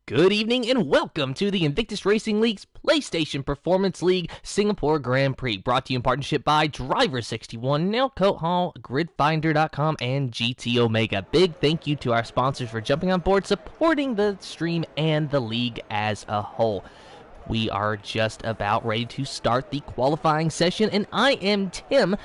Good evening and welcome to the Invictus Racing League's PlayStation Performance League Singapore Grand Prix, brought to you in partnership by Driver61, Nailcoat Hall, GridFinder.com, and GT Omega. Big thank you to our sponsors for jumping on board, supporting the stream and the league as a whole. We are just about ready to start the qualifying session, and I am Tim,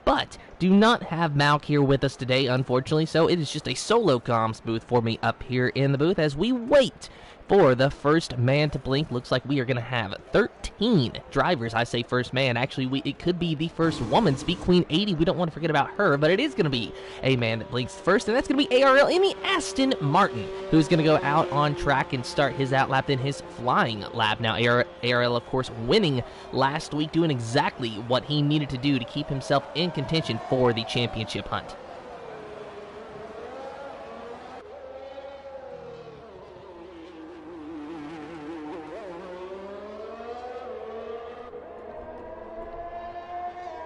but do not have Malk here with us today, unfortunately, so it is just a solo comms booth for me up here in the booth as we wait for the first man to blink. Looks like we are going to have 13 drivers. I say first man. Actually, it could be the first woman. Speak Queen 80. We don't want to forget about her, but it is going to be a man that blinks first, and that's going to be ARL in the Aston Martin, who's going to go out on track and start his out lap in his flying lap. Now, ARL, of course, winning last week, doing exactly what he needed to do to keep himself in contention for the championship hunt.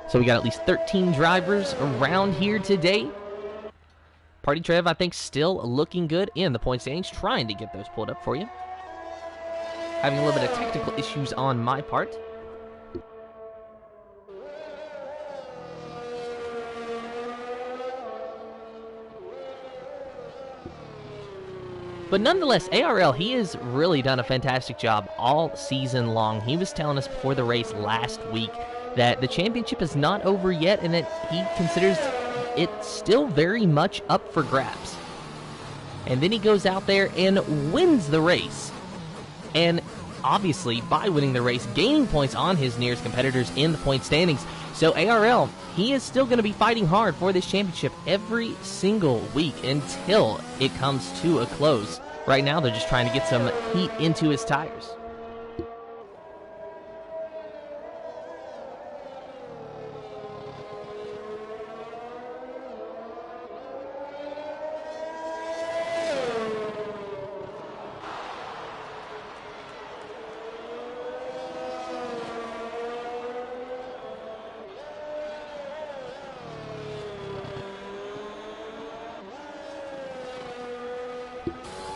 So we got at least 13 drivers around here today. Party Trev, I think, still looking good in the point standings, trying to get those pulled up for you. Having a little bit of technical issues on my part. But nonetheless, ARL, he has really done a fantastic job all season long. He was telling us before the race last week that the championship is not over yet and that he considers it still very much up for grabs. And then he goes out there and wins the race. And obviously, by winning the race, gaining points on his nearest competitors in the point standings. So ARL, he is still going to be fighting hard for this championship every single week until it comes to a close. Right now, they're just trying to get some heat into his tires.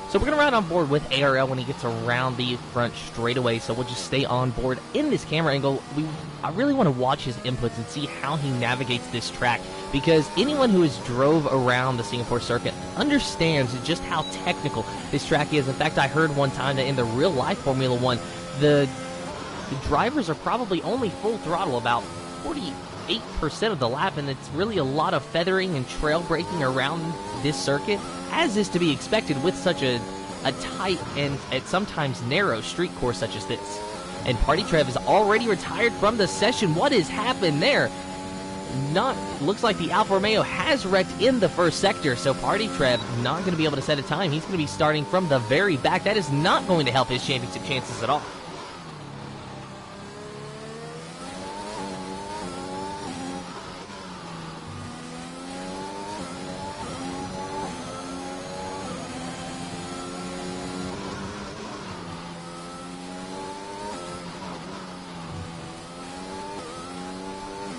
So we're going to ride on board with ARL when he gets around the front straightaway, so we'll just stay on board in this camera angle. I really want to watch his inputs and see how he navigates this track, because anyone who has drove around the Singapore circuit understands just how technical this track is. In fact, I heard one time that in the real-life Formula 1, the drivers are probably only full throttle about 48% of the lap, and it's really a lot of feathering and trail braking around this circuit, as is to be expected with such a tight and at sometimes narrow street course such as this. And Party Trev is already retired from the session. What has happened there? Looks like the Alfa Romeo has wrecked in the first sector, so Party Trev not going to be able to set a time. He's going to be starting from the very back. That is not going to help his championship chances at all.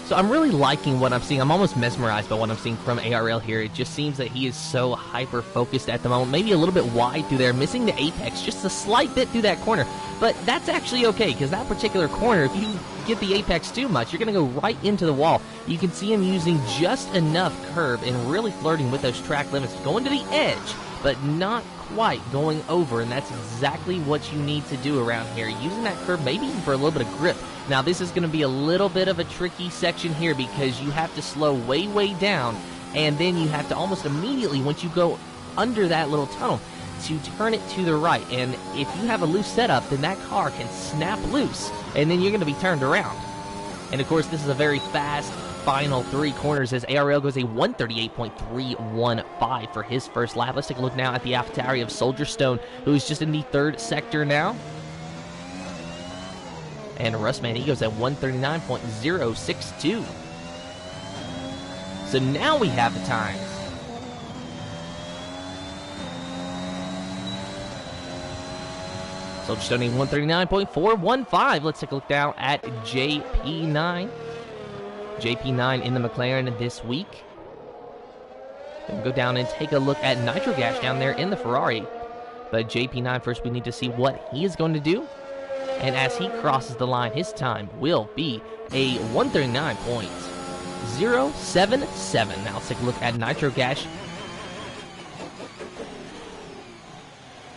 So I'm really liking what I'm seeing. I'm almost mesmerized by what I'm seeing from ARL here. It just seems that he is so hyper-focused at the moment. Maybe a little bit wide through there, missing the apex, just a slight bit through that corner. But that's actually okay, because that particular corner, if you get the apex too much, you're going to go right into the wall. You can see him using just enough curb and really flirting with those track limits, going to the edge, but not quite going over, and that's exactly what you need to do around here. Using that curb, maybe even for a little bit of grip. Now, this is going to be a little bit of a tricky section here because you have to slow way, way down, and then you have to almost immediately, once you go under that little tunnel, to turn it to the right. And if you have a loose setup, then that car can snap loose, and then you're going to be turned around. And, of course, this is a very fast final three corners as ARL goes a 138.315 for his first lap. Let's take a look now at the AlphaTauri of Soldier Stone, who's just in the third sector now. And Russman, he goes at 139.062. So now we have the times. Soldier Stone 139.415. Let's take a look now at JP9. JP9 in the McLaren this week. Then we'll go down and take a look at Nitro Gas down there in the Ferrari. But JP9 first, we need to see what he is going to do. And as he crosses the line, his time will be a 139.077. Now let's take a look at Nitrogash.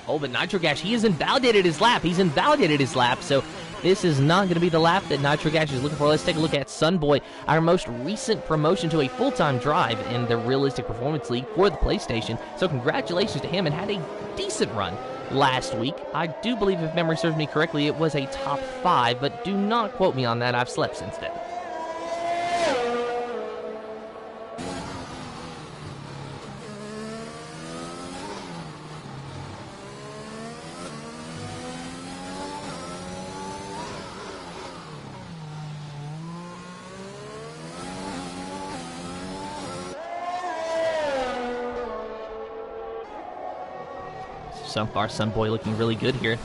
Oh, but Nitrogash, he has invalidated his lap. He's invalidated his lap, so this is not going to be the lap that Nitrogash is looking for. Let's take a look at Sunboy, our most recent promotion to a full-time drive in the Realistic Performance League for the PlayStation. So congratulations to him, and had a decent run last week. I do believe, if memory serves me correctly, it was a top 5, but do not quote me on that. I've slept since then. So far, Sunboy looking really good here.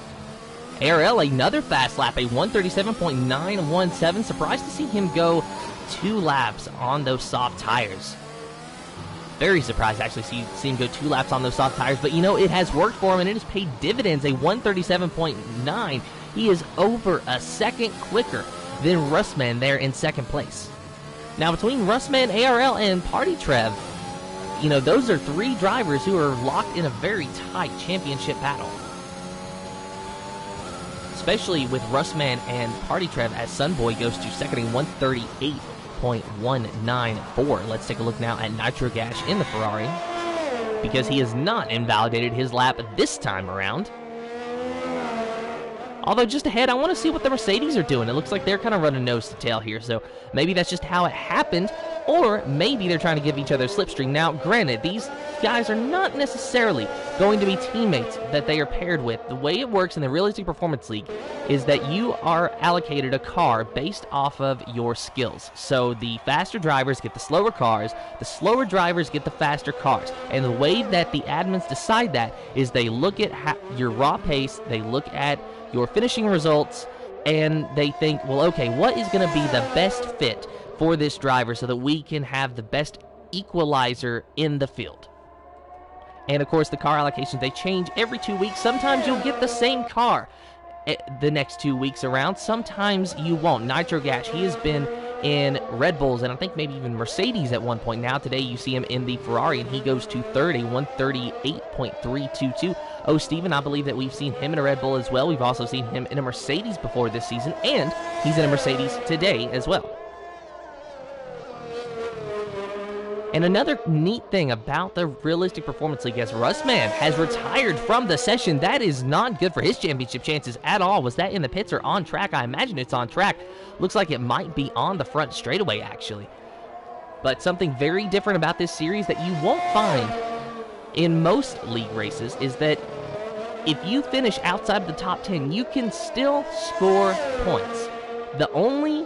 IRL, another fast lap, a 137.917. Surprised to see him go 2 laps on those soft tires. Very surprised, actually, to see him go 2 laps on those soft tires. But, you know, it has worked for him, and it has paid dividends, a 137.9. He is over a second quicker than Russman there in second place. Now, between Russman, ARL, and Party Trev, you know, those are 3 drivers who are locked in a very tight championship battle. Especially with Russman and Party Trev, as Sunboy goes to second, a 138.194. Let's take a look now at Nitrogash in the Ferrari, because he has not invalidated his lap this time around. Although just ahead, I want to see what the Mercedes are doing. It looks like they're kind of running nose to tail here, so maybe that's just how it happened, or maybe they're trying to give each other a slipstream. Now, granted, these guys are not necessarily going to be teammates that they are paired with. The way it works in the Realistic Performance League is that you are allocated a car based off of your skills. So the faster drivers get the slower cars, the slower drivers get the faster cars. And the way that the admins decide that is they look at your raw pace, they look at your finishing results, and they think, well, okay, what is going to be the best fit for this driver so that we can have the best equalizer in the field. And of course, the car allocations, they change every 2 weeks. Sometimes you'll get the same car the next 2 weeks around. Sometimes you won't. Nitrogash, he has been in Red Bulls and I think maybe even Mercedes at one point. Now today you see him in the Ferrari, and he goes to third, a 138.322. Oh, Steven, I believe that we've seen him in a Red Bull as well. We've also seen him in a Mercedes before this season, and he's in a Mercedes today as well. And another neat thing about the Realistic Performance League, as Russman has retired from the session, that is not good for his championship chances at all. Was that in the pits or on track? I imagine it's on track. Looks like it might be on the front straightaway, actually. But something very different about this series that you won't find in most league races is that if you finish outside of the top 10, you can still score points. The only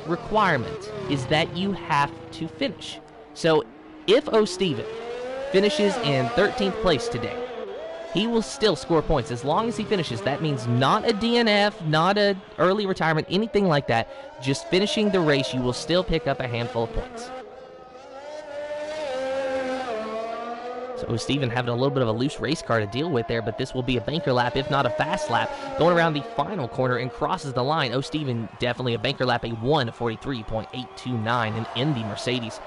requirement is that you have to finish. So if Steven finishes in 13th place today, he will still score points as long as he finishes. That means not a DNF, not an early retirement, anything like that. Just finishing the race, you will still pick up a handful of points. So Steven having a little bit of a loose race car to deal with there, but this will be a banker lap, if not a fast lap, going around the final corner and crosses the line. Steven definitely a banker lap, a 143.829, and in the Mercedes.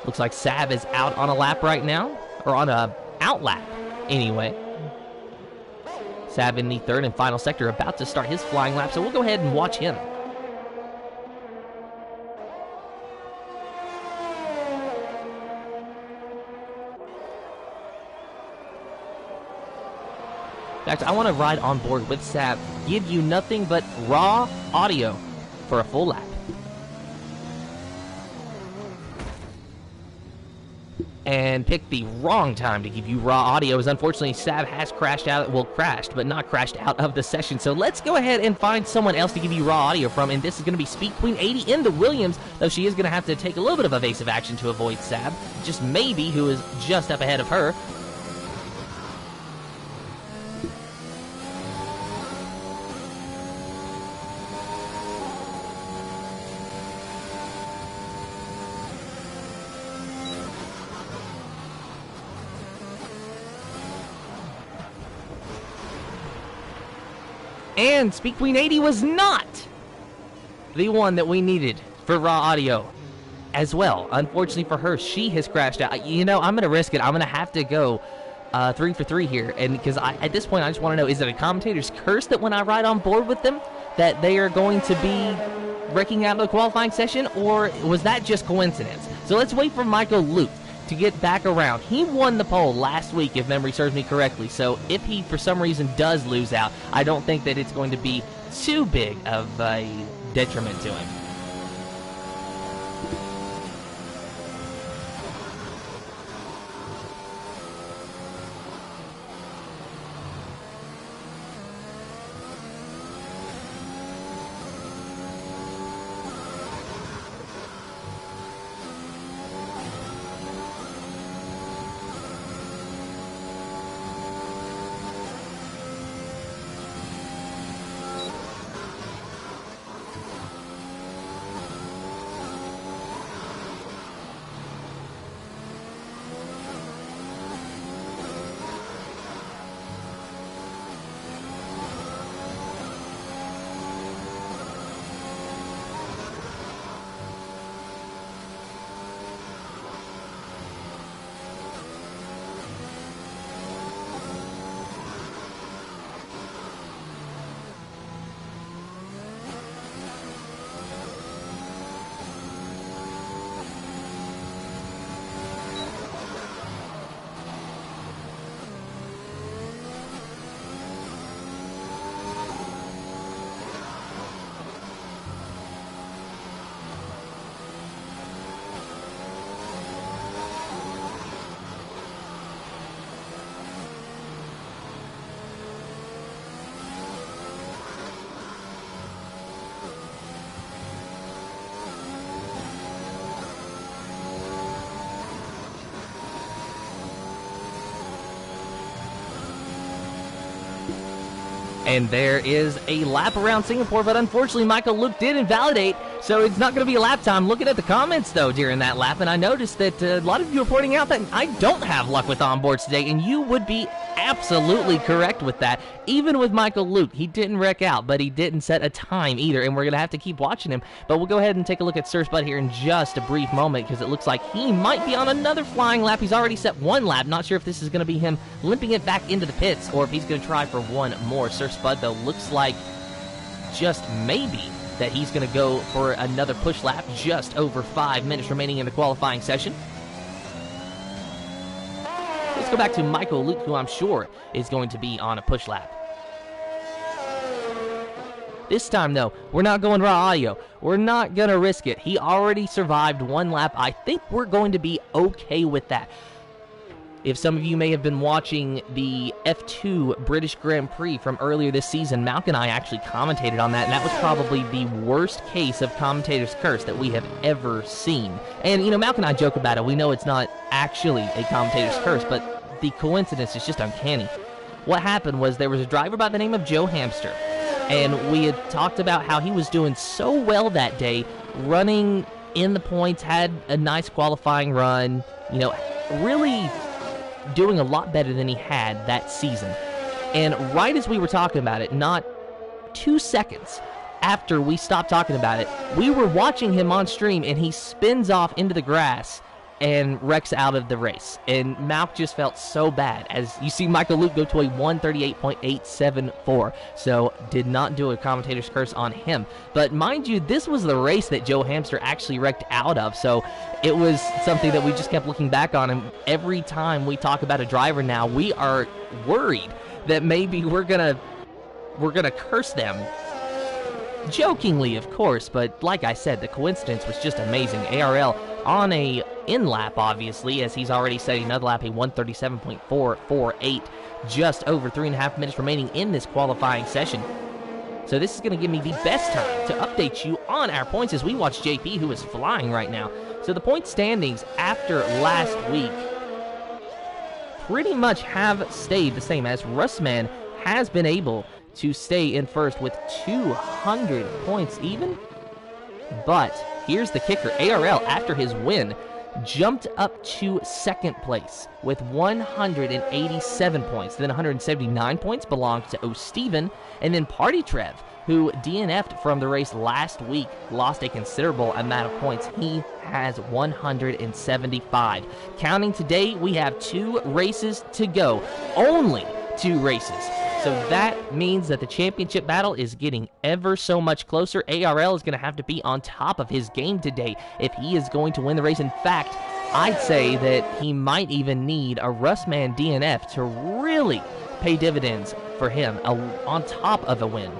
Looks like Sab is out on a lap right now, or on a out lap anyway. Sab in the third and final sector, about to start his flying lap, so we'll go ahead and watch him. In fact, I want to ride on board with Sab, give you nothing but raw audio for a full lap. And picked the wrong time to give you raw audio, as unfortunately Sab has crashed out, well, crashed, but not crashed out of the session. So let's go ahead and find someone else to give you raw audio from, and this is going to be Speed Queen 80 in the Williams, though she is going to have to take a little bit of evasive action to avoid Sab, just maybe, who is just up ahead of her. And Speak Queen 80 was not the one that we needed for raw audio as well. Unfortunately for her, she has crashed out. You know, I'm going to risk it. I'm going to have to go 3 for 3 here. And because at this point, I just want to know, is it a commentator's curse that when I ride on board with them, that they are going to be wrecking out of the qualifying session, or was that just coincidence? So let's wait for Michael Luke to get back around. He won the poll last week, if memory serves me correctly, so if he for some reason does lose out, I don't think that it's going to be too big of a detriment to him. And there is a lap around Singapore, but unfortunately Michael Luke did invalidate, so it's not going to be a lap time. Looking at the comments, though, during that lap, and I noticed that a lot of you are pointing out that I don't have luck with onboards today, and you would be absolutely correct with that. Even with Michael Luke, he didn't wreck out, but he didn't set a time either, and we're going to have to keep watching him. But we'll go ahead and take a look at Sir Spud here in just a brief moment, because it looks like he might be on another flying lap. He's already set one lap. Not sure if this is going to be him limping it back into the pits, or if he's going to try for one more. Sir Spud, though, looks like just maybe that he's going to go for another push lap. Just over 5 minutes remaining in the qualifying session. Let's go back to Michael Luke, who I'm sure is going to be on a push lap. This time, though, we're not going raw audio. We're not going to risk it. He already survived one lap. I think we're going to be okay with that. If some of you may have been watching the F2 British Grand Prix from earlier this season, Malk and I actually commentated on that, and that was probably the worst case of commentator's curse that we have ever seen. And, you know, Malk and I joke about it. We know it's not actually a commentator's curse, but the coincidence is just uncanny. What happened was there was a driver by the name of Joe Hamster, and we had talked about how he was doing so well that day, running in the points, had a nice qualifying run, you know, really doing a lot better than he had that season. And right as we were talking about it, not 2 seconds after we stopped talking about it, we were watching him on stream, and he spins off into the grass and wrecks out of the race. And Malk just felt so bad. As you see Michael Luke go to a 138.874. So did not do a commentator's curse on him. But mind you, this was the race that Joe Hamster actually wrecked out of. So it was something that we just kept looking back on. And every time we talk about a driver now, we are worried that maybe we're gonna curse them. Jokingly, of course, but like I said, the coincidence was just amazing. ARL on a in-lap, obviously, as he's already setting another lap, a 137.448, just over 3.5 minutes remaining in this qualifying session. So this is going to give me the best time to update you on our points as we watch JP, who is flying right now. So the point standings after last week pretty much have stayed the same, as Russman has been able to stay in first with 200 points even. But here's the kicker. ARL, after his win, jumped up to second place with 187 points. Then 179 points belonged to O'Steven, and then Party Trev, who DNF'd from the race last week, lost a considerable amount of points. He has 175. Counting today, we have 2 races to go. Only 2 races. So that means that the championship battle is getting ever so much closer. ARL is going to have to be on top of his game today if he is going to win the race. In fact, I'd say that he might even need a Rustman DNF to really pay dividends for him on top of a win.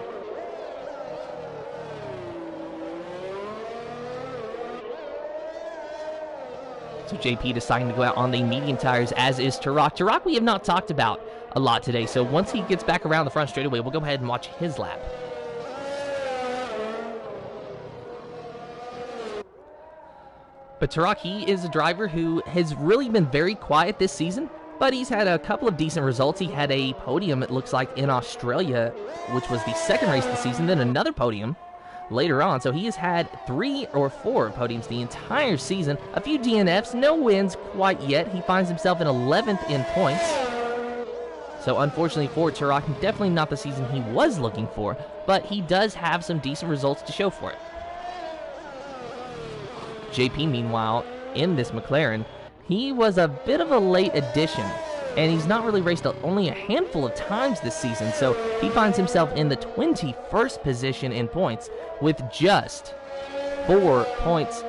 So JP deciding to go out on the medium tires, as is Turok. Turok we have not talked about a lot today, so once he gets back around the front straightaway, we'll go ahead and watch his lap. But Turok, he is a driver who has really been very quiet this season, but he's had a couple of decent results. He had a podium, it looks like, in Australia, which was the second race of the season, then another podium later on. So he has had 3 or 4 podiums the entire season. A few DNFs, no wins quite yet. He finds himself in 11th in points. So unfortunately for Turok, definitely not the season he was looking for, but he does have some decent results to show for it. JP, meanwhile, in this McLaren, he was a bit of a late addition, and he's not really raced only a handful of times this season, so he finds himself in the 21st position in points with just 5 points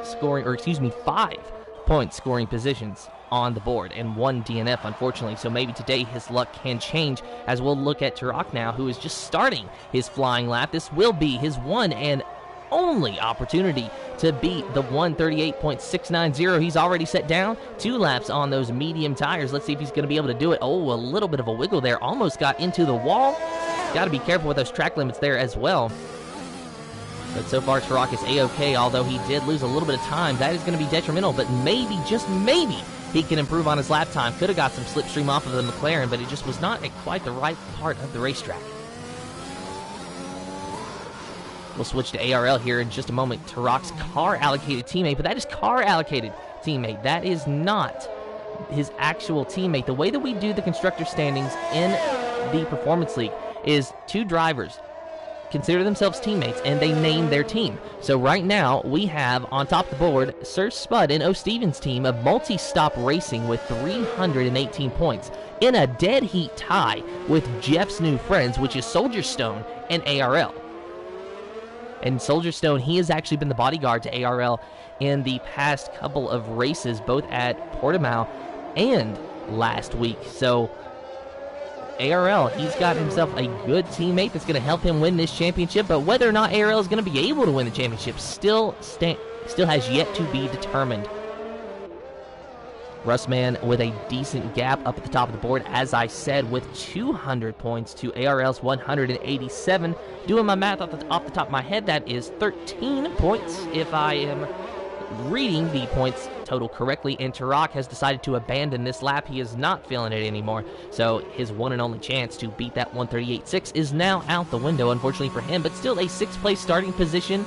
scoring positions on the board and 1 DNF, unfortunately. So maybe today his luck can change, as we'll look at Turok now, who is just starting his flying lap. This will be his one and only opportunity to beat the 138.690. He's already set down 2 laps on those medium tires. Let's see if he's going to be able to do it. Oh, a little bit of a wiggle there. Almost got into the wall. Got to be careful with those track limits there as well. But so far, Turok is A-OK, although he did lose a little bit of time. That is going to be detrimental, but maybe, just maybe, he can improve on his lap time. Could have got some slipstream off of the McLaren, but it just was not at quite the right part of the racetrack. We'll switch to ARL here in just a moment. Turok's car-allocated teammate, but that is car-allocated teammate. That is not his actual teammate. The way that we do the constructor standings in the Performance League is 2 drivers consider themselves teammates, and they name their team. So right now, we have on top of the board Sir Spud and O'Steven's team of Multi-Stop Racing with 318 points, in a dead heat tie with Jeff's new friends, which is Soldier Stone and ARL. And Soldier Stone, he has actually been the bodyguard to ARL in the past couple of races, both at Portimao and last week. So ARL, he's got himself a good teammate that's going to help him win this championship, but whether or not ARL is going to be able to win the championship still has yet to be determined. Rustman with a decent gap up at the top of the board, as I said, with 200 points to ARL's 187. Doing my math off the top of my head, that is 13 points if I am reading the points total correctly, and Turok has decided to abandon this lap. He is not feeling it anymore, so his one and only chance to beat that 138.6 is now out the window, unfortunately for him, but still a 6th place starting position,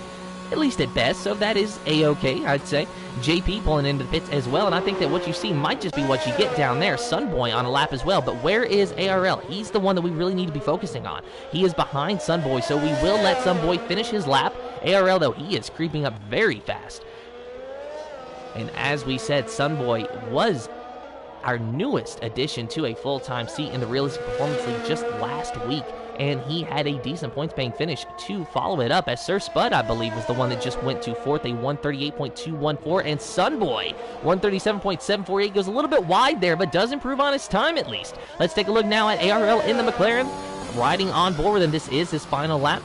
at least at best, so that is A-OK, I'd say. JP pulling into the pits as well, and I think that what you see might just be what you get down there. Sunboy on a lap as well, but where is ARL? He's the one that we really need to be focusing on. He is behind Sunboy, so we will let Sunboy finish his lap. ARL, though, he is creeping up very fast. And as we said, Sunboy was our newest addition to a full-time seat in the Realistic Performance League just last week, and he had a decent points-paying finish to follow it up, as Sir Spud, I believe, was the one that just went to 4th, a 138.214, and Sunboy, 137.748, goes a little bit wide there, but does improve on his time at least. Let's take a look now at ARL in the McLaren, riding on board with him. This is his final lap,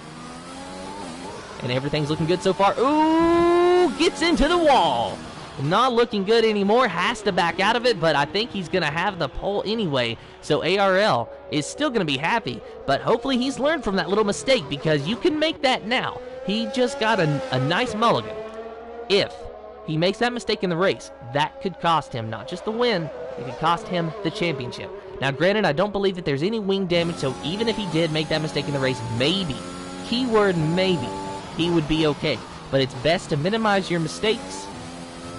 and everything's looking good so far. Ooh, gets into the wall. Not looking good anymore, has to back out of it, but I think he's going to have the pole anyway, so ARL is still going to be happy, but hopefully he's learned from that little mistake, because you can make that now. He just got a nice mulligan. If he makes that mistake in the race, that could cost him not just the win, it could cost him the championship. Now granted, I don't believe that there's any wing damage, so even if he did make that mistake in the race, maybe, keyword maybe, he would be okay. But it's best to minimize your mistakes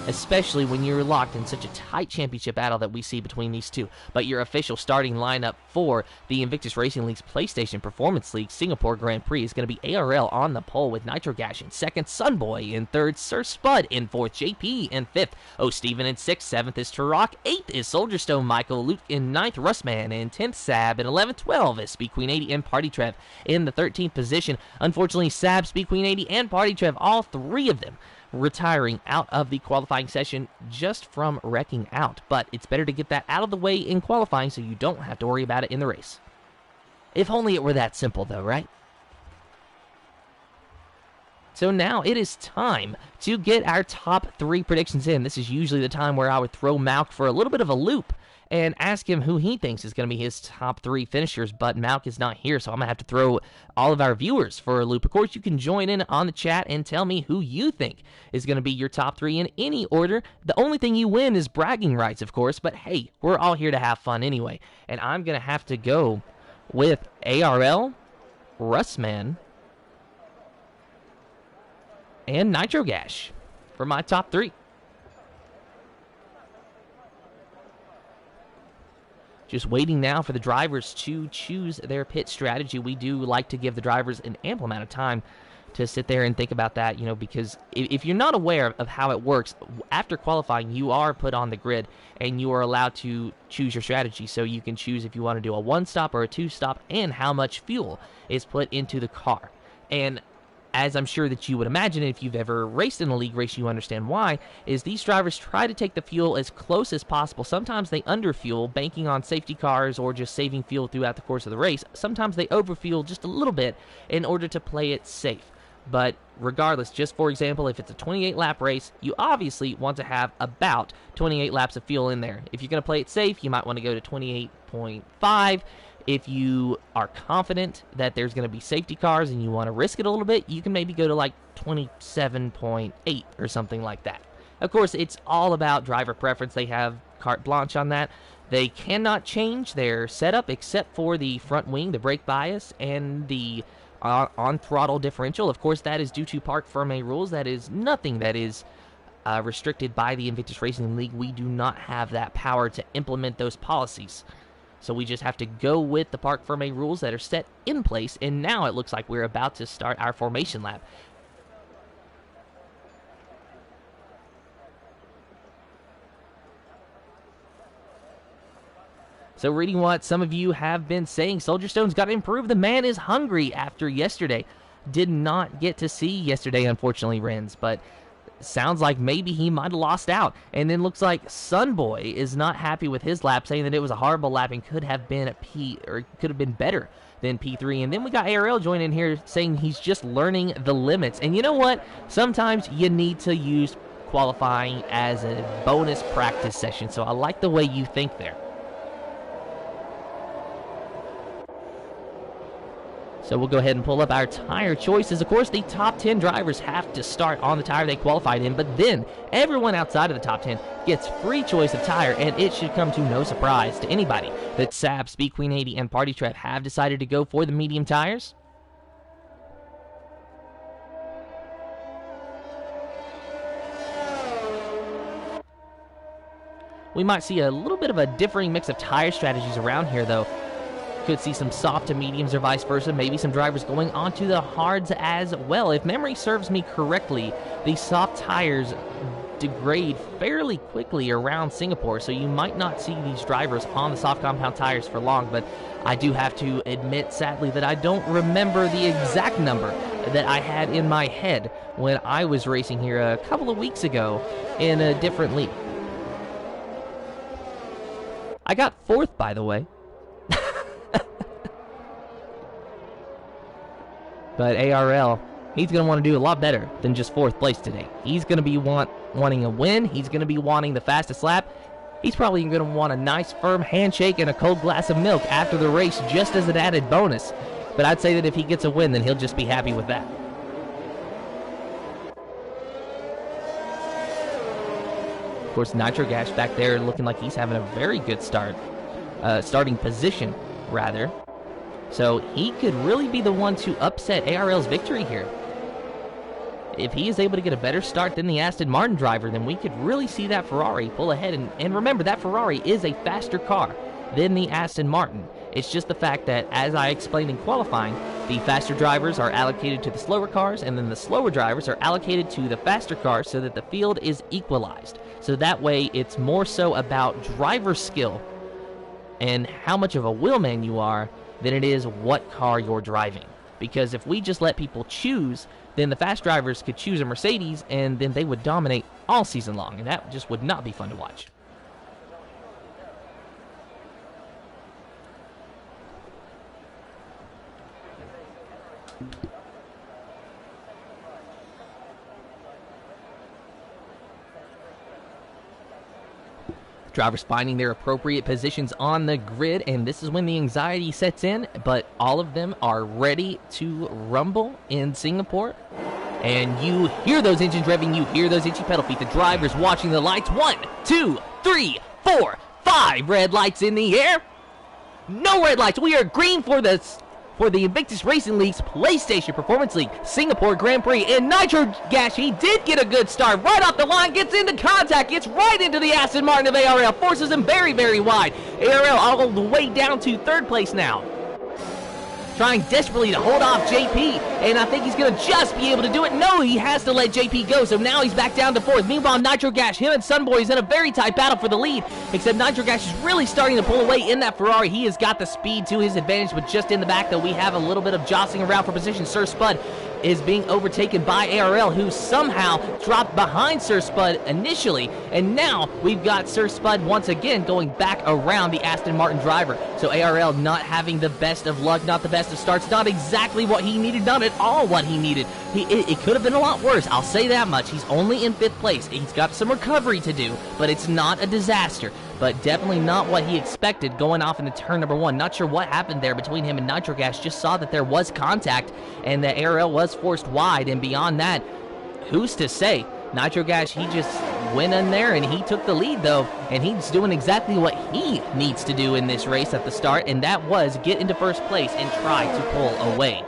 especially when you're locked in such a tight championship battle that we see between these two. But your official starting lineup for the Invictus Racing League's PlayStation Performance League Singapore Grand Prix is going to be ARL on the pole with Nitro Gash in second, Sunboy in third, Sir Spud in fourth, JP in fifth, Steven in sixth, seventh is Turok, eighth is Soldierstone Michael, Luke in ninth, Russman in 10th, Sab in 11th, 12 is Speed Queen 80 and Party Trev in the 13th position. Unfortunately, Sab, Speed Queen 80, and Party Trev, all three of them retiring out of the qualifying session just from wrecking out. But it's better to get that out of the way in qualifying so you don't have to worry about it in the race. If only it were that simple, though, right? So now it is time to get our top 3 predictions in. This is usually the time where I would throw Malk for a little bit of a loop and ask him who he thinks is going to be his top 3 finishers, but Malk is not here, so I'm going to have to throw all of our viewers for a loop. Of course, you can join in on the chat and tell me who you think is going to be your top 3 in any order. The only thing you win is bragging rights, of course, but hey, we're all here to have fun anyway. And I'm going to have to go with ARL, Russman, and Nitro Gash for my top 3. Just waiting now for the drivers to choose their pit strategy. We do like to give the drivers an ample amount of time to sit there and think about that, because if you're not aware of how it works, after qualifying, you are put on the grid and you are allowed to choose your strategy. So you can choose if you want to do a 1-stop or a 2-stop and how much fuel is put into the car. And as I'm sure that you would imagine, if you've ever raced in a league race, you understand why, is these drivers try to take the fuel as close as possible. Sometimes they underfuel, banking on safety cars or just saving fuel throughout the course of the race. Sometimes they overfuel just a little bit in order to play it safe. But regardless, just for example, if it's a 28-lap race, you obviously want to have about 28 laps of fuel in there. If you're going to play it safe, you might want to go to 28.5. If you are confident that there's going to be safety cars and you want to risk it a little bit, you can maybe go to like 27.8 or something like that. Of course, it's all about driver preference. They have carte blanche on that. They cannot change their setup except for the front wing, the brake bias, and the on-throttle differential. Of course, that is due to Parc Fermé rules. That is nothing that is restricted by the Invictus Racing League. We do not have that power to implement those policies. So we just have to go with the Parc Fermé rules that are set in place, and now it looks like we're about to start our formation lap. So reading what some of you have been saying, Soldierstone's got to improve. The man is hungry after yesterday. Did not get to see yesterday, unfortunately, Renz, but sounds like maybe he might have lost out. And then looks like Sunboy is not happy with his lap, saying that it was a horrible lap and could have been could have been better than P3. And then we got ARL joining in here saying he's just learning the limits. And you know what? Sometimes you need to use qualifying as a bonus practice session. So I like the way you think there. So we'll go ahead and pull up our tire choices. Of course, the top 10 drivers have to start on the tire they qualified in, but then everyone outside of the top 10 gets free choice of tire, and it should come to no surprise to anybody that Sab, Speed Queen 80, and Party Trev have decided to go for the medium tires. We might see a little bit of a differing mix of tire strategies around here, though. Could see some soft to mediums or vice versa. Maybe some drivers going onto the hards as well. If memory serves me correctly, the soft tires degrade fairly quickly around Singapore, so you might not see these drivers on the soft compound tires for long. But I do have to admit, sadly, that I don't remember the exact number that I had in my head when I was racing here a couple of weeks ago in a different league. I got 4th, by the way. But ARL, he's going to want to do a lot better than just 4th place today. He's going to be wanting a win. He's going to be wanting the fastest lap. He's probably going to want a nice firm handshake and a cold glass of milk after the race just as an added bonus. But I'd say that if he gets a win, then he'll just be happy with that. Of course, Nitro Gash back there looking like he's having a very good starting position, rather. So he could really be the one to upset ARL's victory here. if he is able to get a better start than the Aston Martin driver, then we could really see that Ferrari pull ahead. And remember, that Ferrari is a faster car than the Aston Martin. It's just the fact that, as I explained in qualifying, the faster drivers are allocated to the slower cars, and then the slower drivers are allocated to the faster cars so that the field is equalized. So that way, it's more so about driver skill and how much of a wheelman you are than it is what car you're driving. Because if we just let people choose, then the fast drivers could choose a Mercedes, and then they would dominate all season long, and that just would not be fun to watch. Drivers finding their appropriate positions on the grid, and this is when the anxiety sets in, but all of them are ready to rumble in Singapore. And you hear those engines revving, you hear those itchy pedal feet. The drivers watching the lights. 1, 2, 3, 4, 5 red lights in the air. No red lights. We are green for the Invictus Racing League's PlayStation Performance League Singapore Grand Prix. And Nitro Gash, he did get a good start. Right off the line, gets into contact, gets right into the Aston Martin of ARL, forces him very, very wide. ARL all the way down to third place now. Trying desperately to hold off JP, and I think he's going to just be able to do it. No, he has to let JP go, so now he's back down to fourth. Meanwhile, Nitro Gash, him and Sunboy is in a very tight battle for the lead, except Nitro Gash is really starting to pull away in that Ferrari. He has got the speed to his advantage, but just in the back, though, we have a little bit of jostling around for position. Sir Spud is being overtaken by ARL, who somehow dropped behind Sir Spud initially, and now we've got Sir Spud once again going back around the Aston Martin driver. So ARL not having the best of luck, not the best of starts, not exactly what he needed, not at all what he needed. It could have been a lot worse, I'll say that much. He's only in 5th place. He's got some recovery to do, but it's not a disaster. But definitely not what he expected going off into turn number 1. Not sure what happened there between him and Nitro Gash. Just saw that there was contact and the ARL was forced wide, and beyond that, who's to say? Nitro Gash, he just went in there and he took the lead though, and he's doing exactly what he needs to do in this race at the start, and that was get into first place and try to pull away.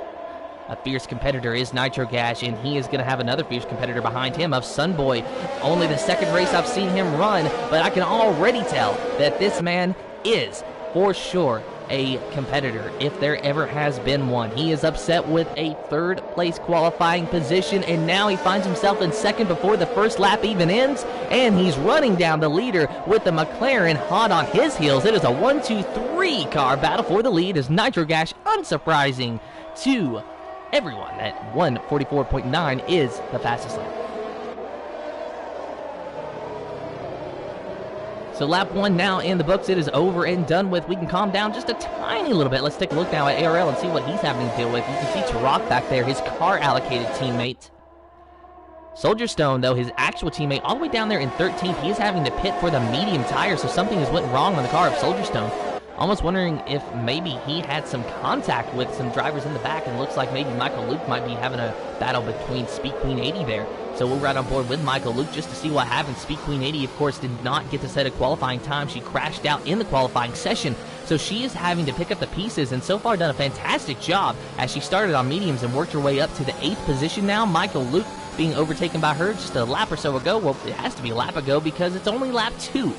A fierce competitor is Nitro Gash, and he is going to have another fierce competitor behind him of Sunboy. Only the second race I've seen him run, but I can already tell that this man is, for sure, a competitor, if there ever has been one. He is upset with a 3rd place qualifying position, and now he finds himself in 2nd before the first lap even ends, and he's running down the leader with the McLaren hot on his heels. It is a 1-2-3 car battle for the lead as Nitro Gash, unsurprising to everyone, at 1:44.9 is the fastest lap. So lap 1 now in the books. It is over and done with. We can calm down just a tiny little bit. Let's take a look now at ARL and see what he's having to deal with. You can see Tarok back there, his car allocated teammate. Soldier Stone, though, his actual teammate, all the way down there in 13th. He is having to pit for the medium tire, so something has went wrong on the car of Soldier Stone. Almost wondering if maybe he had some contact with some drivers in the back, and looks like maybe Michael Luke might be having a battle between Speed Queen 80 there. So we're right on board with Michael Luke just to see what happens. Speed Queen 80, of course, did not get to set a qualifying time. She crashed out in the qualifying session, so she is having to pick up the pieces, and so far done a fantastic job as she started on mediums and worked her way up to the 8th position now. Michael Luke being overtaken by her just a lap or so ago. Well, it has to be a lap ago because it's only lap 2.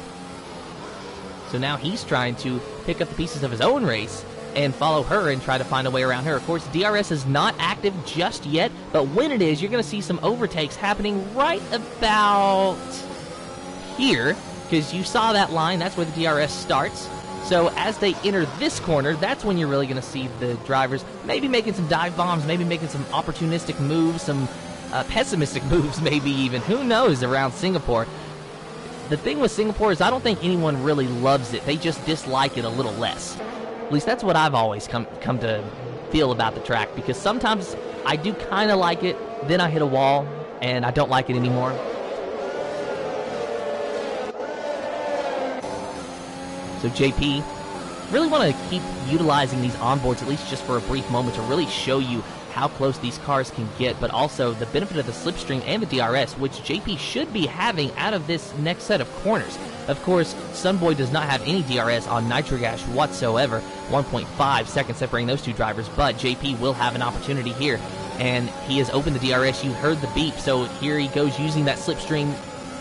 So now he's trying to pick up the pieces of his own race and follow her and try to find a way around her. Of course, DRS is not active just yet, but when it is, you're going to see some overtakes happening right about here, because you saw that line. That's where the DRS starts. So as they enter this corner, that's when you're really going to see the drivers maybe making some dive bombs, maybe making some opportunistic moves, some pessimistic moves maybe even. Who knows around Singapore? The thing with Singapore is I don't think anyone really loves it. They just dislike it a little less. At least that's what I've always come to feel about the track, because sometimes I do kind of like it, then I hit a wall, and I don't like it anymore. So JP, really want to keep utilizing these onboards, at least just for a brief moment, to really show you how close these cars can get, but also the benefit of the slipstream and the DRS, which JP should be having out of this next set of corners. Of course, Sunboy does not have any DRS on Nitro Gash whatsoever, 1.5 seconds separating those two drivers, but JP will have an opportunity here. and he has opened the DRS. You heard the beep, so here he goes using that slipstream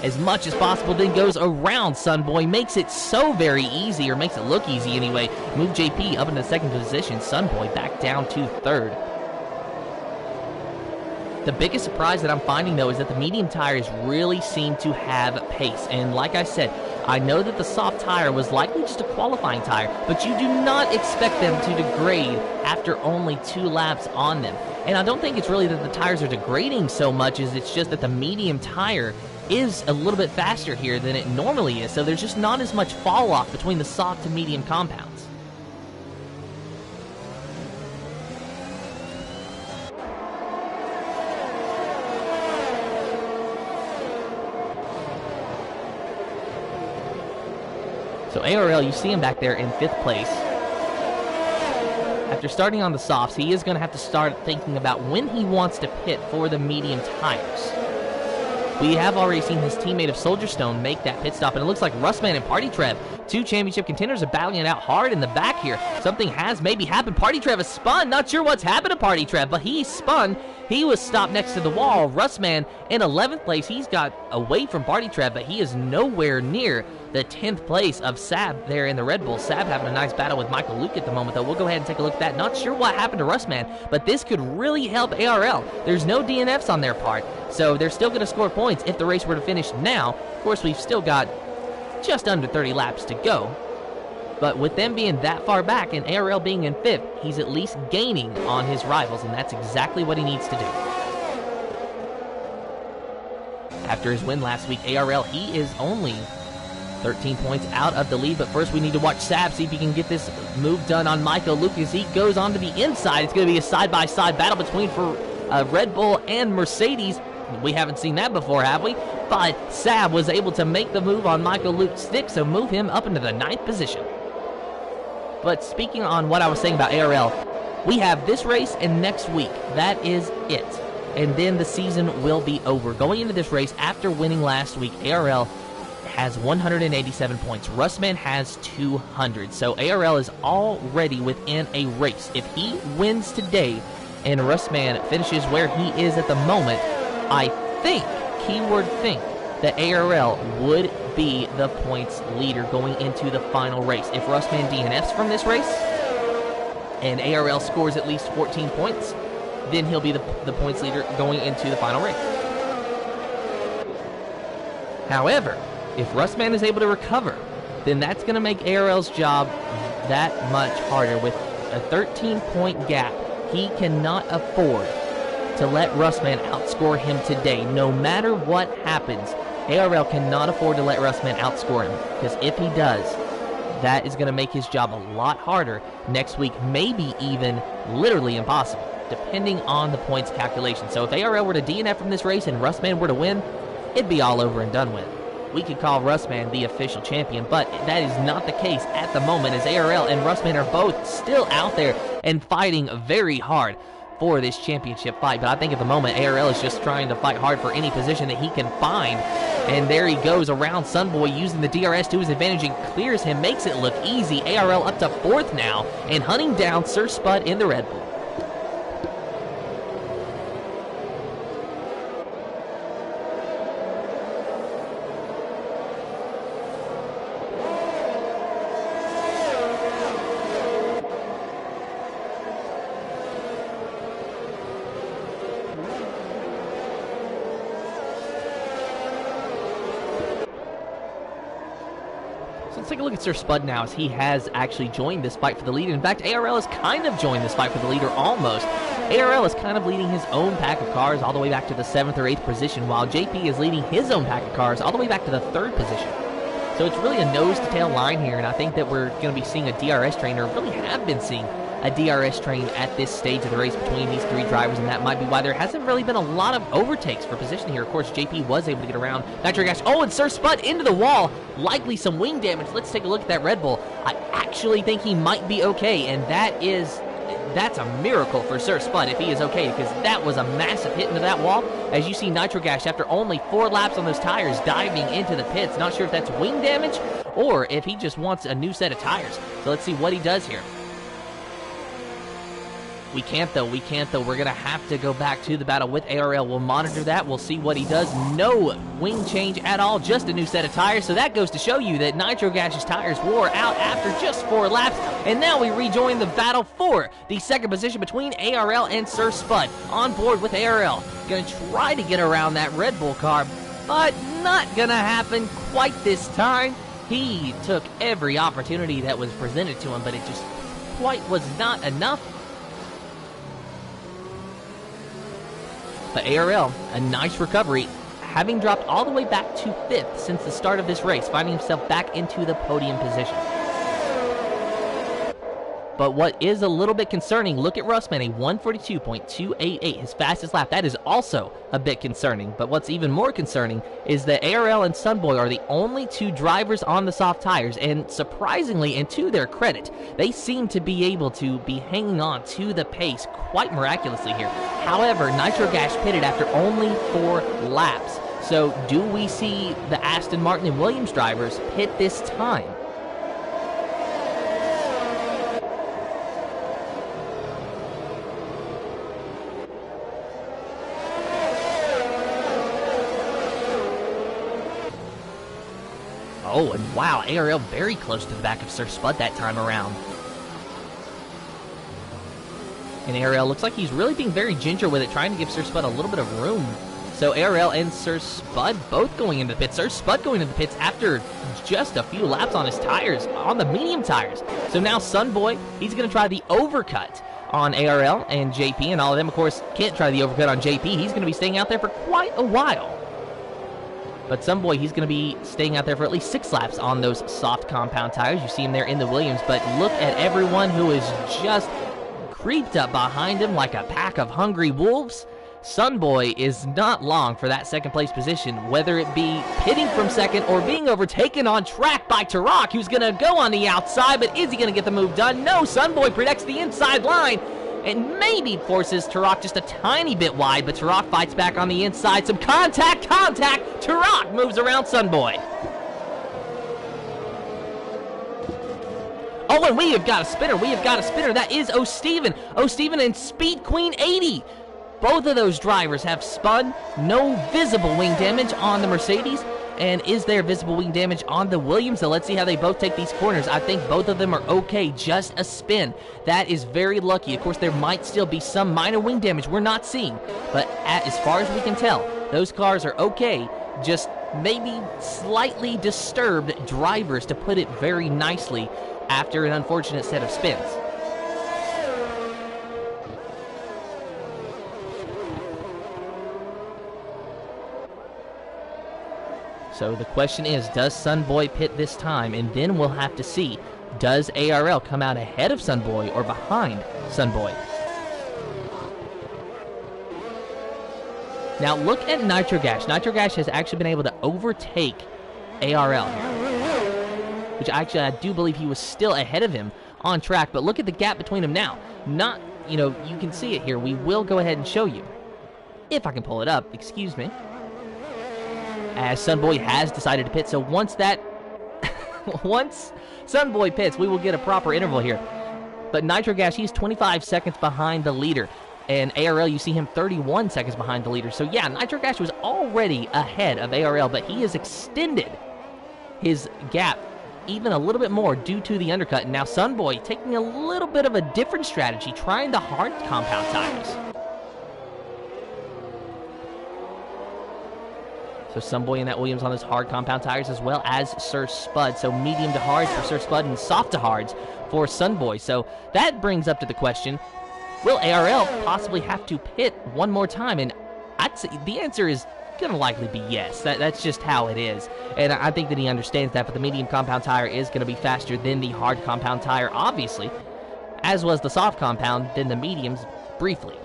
as much as possible, then goes around Sunboy, makes it so very easy, or makes it look easy anyway. Move JP up into second position, Sunboy back down to third. The biggest surprise that I'm finding, though, is that the medium tires really seem to have pace. And like I said, I know that the soft tire was likely just a qualifying tire, but you do not expect them to degrade after only 2 laps on them. And I don't think it's really that the tires are degrading so much as it's just that the medium tire is a little bit faster here than it normally is. So there's just not as much fall off between the soft to medium compounds. So ARL, you see him back there in 5th place. After starting on the softs, he is going to have to start thinking about when he wants to pit for the medium tires. We have already seen his teammate of Soldier Stone make that pit stop, and it looks like Rustman and Party Trev, 2 championship contenders, are battling it out hard in the back here. Something has maybe happened. Party Trev has spun. Not sure what's happened to Party Trev, but he spun. He was stopped next to the wall. Rustman in 11th place. He's got away from Party Trev, but he is nowhere near the 10th place of Sab there in the Red Bull. Sab having a nice battle with Michael Luke at the moment, though. We'll go ahead and take a look at that. Not sure what happened to Rustman, but this could really help ARL. There's no DNFs on their part, so they're still going to score points if the race were to finish now. Of course, we've still got just under 30 laps to go, but with them being that far back and ARL being in 5th, he's at least gaining on his rivals, and that's exactly what he needs to do. After his win last week, ARL, he is only 13 points out of the lead, but first we need to watch Sab, see if he can get this move done on Michael Lucas. He goes on to the inside. It's going to be a side-by-side battle between for Red Bull and Mercedes. We haven't seen that before, have we? But Sab was able to make the move on Michael Luke's stick, so move him up into the 9th position. But speaking on what I was saying about ARL, we have this race and next week. That is it. And then the season will be over. Going into this race, after winning last week, ARL has 187 points. Rustman has 200. So ARL is already within a race. If he wins today and Rustman finishes where he is at the moment, I think, keyword think, that ARL would be the points leader going into the final race. If Rustman DNFs from this race and ARL scores at least 14 points, then he'll be the points leader going into the final race. However, if Rustman is able to recover, then that's going to make ARL's job that much harder. With a 13-point gap, he cannot afford to let Rustman outscore him today. No matter what happens, ARL cannot afford to let Rustman outscore him, because if he does, that is going to make his job a lot harder next week, maybe even literally impossible, depending on the points calculation. So if ARL were to DNF from this race and Rustman were to win, it'd be all over and done with. We could call Rustman the official champion, but that is not the case at the moment, as ARL and Rustman are both still out there and fighting very hard for this championship fight. But I think at the moment, ARL is just trying to fight hard for any position that he can find. And there he goes around Sunboy, using the DRS to his advantage and clears him, makes it look easy. ARL up to 4th now and hunting down Sir Spud in the Red Bull. Let's take a look at Sir Spud now, as he has actually joined this fight for the lead. In fact, ARL has kind of joined this fight for the lead, or almost. ARL is kind of leading his own pack of cars all the way back to the 7th or 8th position, while JP is leading his own pack of cars all the way back to the 3rd position. So it's really a nose-to-tail line here, and I think that we're going to be seeing a DRS train, or really have been seeing a DRS train at this stage of the race between these 3 drivers, and that might be why there hasn't really been a lot of overtakes for position here. Of course, JP was able to get around Nitro Gas. Oh, and Sir Spud into the wall. Likely some wing damage. Let's take a look at that Red Bull. I actually think he might be okay, and that's a miracle for Sir Spud if he is okay, because that was a massive hit into that wall. As you see, Nitro Gas, after only 4 laps on those tires, diving into the pits. Not sure if that's wing damage or if he just wants a new set of tires. So let's see what he does here. We can't, though. We can't, though. We're going to have to go back to the battle with ARL. We'll monitor that. We'll see what he does. No wing change at all. Just a new set of tires. So that goes to show you that Nitro Gash's tires wore out after just 4 laps. And now we rejoin the battle for the second position between ARL and Sir Spud. On board with ARL. Going to try to get around that Red Bull car, but not going to happen quite this time. He took every opportunity that was presented to him, but it just quite was not enough. But ARL, a nice recovery, having dropped all the way back to 5th since the start of this race, finding himself back into the podium position. But what is a little bit concerning, look at Russman, a 142.288, his fastest lap. That is also a bit concerning. But what's even more concerning is that ARL and Sunboy are the only 2 drivers on the soft tires. And surprisingly, and to their credit, they seem to be able to be hanging on to the pace quite miraculously here. However, Nitro Gash pitted after only 4 laps. So do we see the Aston Martin and Williams drivers pit this time? Oh, and wow, ARL very close to the back of Sir Spud that time around. And ARL looks like he's really being very ginger with it, trying to give Sir Spud a little bit of room. So ARL and Sir Spud both going into the pits. Sir Spud going into the pits after just a few laps on his tires, on the medium tires. So now Sunboy, he's going to try the overcut on ARL and JP, and all of them, of course, can't try the overcut on JP. He's going to be staying out there for quite a while. But Sunboy, he's going to be staying out there for at least 6 laps on those soft compound tires. You see him there in the Williams, but look at everyone who is just creeped up behind him like a pack of hungry wolves. Sunboy is not long for that second place position, whether it be pitting from second or being overtaken on track by Turok, who's going to go on the outside, but is he going to get the move done? No, Sunboy protects the inside line and maybe forces Turok just a tiny bit wide, but Turok fights back on the inside. Some contact! Turok moves around Sunboy. Oh, and we have got a spinner. That is O'Steven. O'Steven and Speed Queen 80. Both of those drivers have spun. No visible wing damage on the Mercedes. And is there visible wing damage on the Williams? So let's see how they both take these corners. I think both of them are okay. Just a spin. That is very lucky. Of course, there might still be some minor wing damage we're not seeing. But as far as we can tell, those cars are okay. Just maybe slightly disturbed drivers, to put it very nicely, after an unfortunate set of spins. So the question is, does Sunboy pit this time? And then we'll have to see, does ARL come out ahead of Sunboy or behind Sunboy? Now look at Nitro Gash. Nitro Gash has actually been able to overtake ARL here, which actually I do believe he was still ahead of him on track. But look at the gap between them now. You can see it here. We will go ahead and show you, if I can pull it up. Excuse me. As Sunboy has decided to pit. So once Sunboy pits, we will get a proper interval here. But Nitro Gash, he's 25 seconds behind the leader. And ARL, you see him 31 seconds behind the leader. So yeah, Nitro Gash was already ahead of ARL, but he has extended his gap even a little bit more due to the undercut. And now Sunboy taking a little bit of a different strategy, trying the hard compound tires. So Sunboy and that Williams on those hard compound tires, as well as Sir Spud. So medium to hards for Sir Spud and soft to hards for Sunboy. So that brings up to the question, will ARL possibly have to pit one more time? And I'd say the answer is going to likely be yes. That's just how it is. And I think that he understands that, but the medium compound tire is going to be faster than the hard compound tire, obviously, as was the soft compound than the mediums briefly.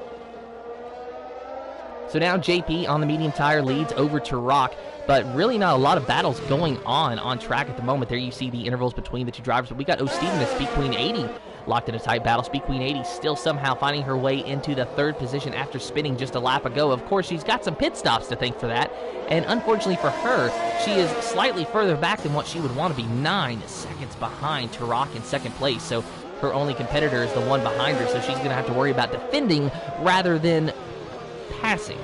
So now JP on the medium tire leads over to Rock, but really not a lot of battles going on track at the moment. There you see the intervals between the two drivers, but we got O'Steven and Speed Queen 80 locked in a tight battle. Speed Queen 80 still somehow finding her way into the third position after spinning just a lap ago. Of course, she's got some pit stops to thank for that, and unfortunately for her, she is slightly further back than what she would want to be, 9 seconds behind Turok in second place. So her only competitor is the one behind her, so she's going to have to worry about defending rather than passing.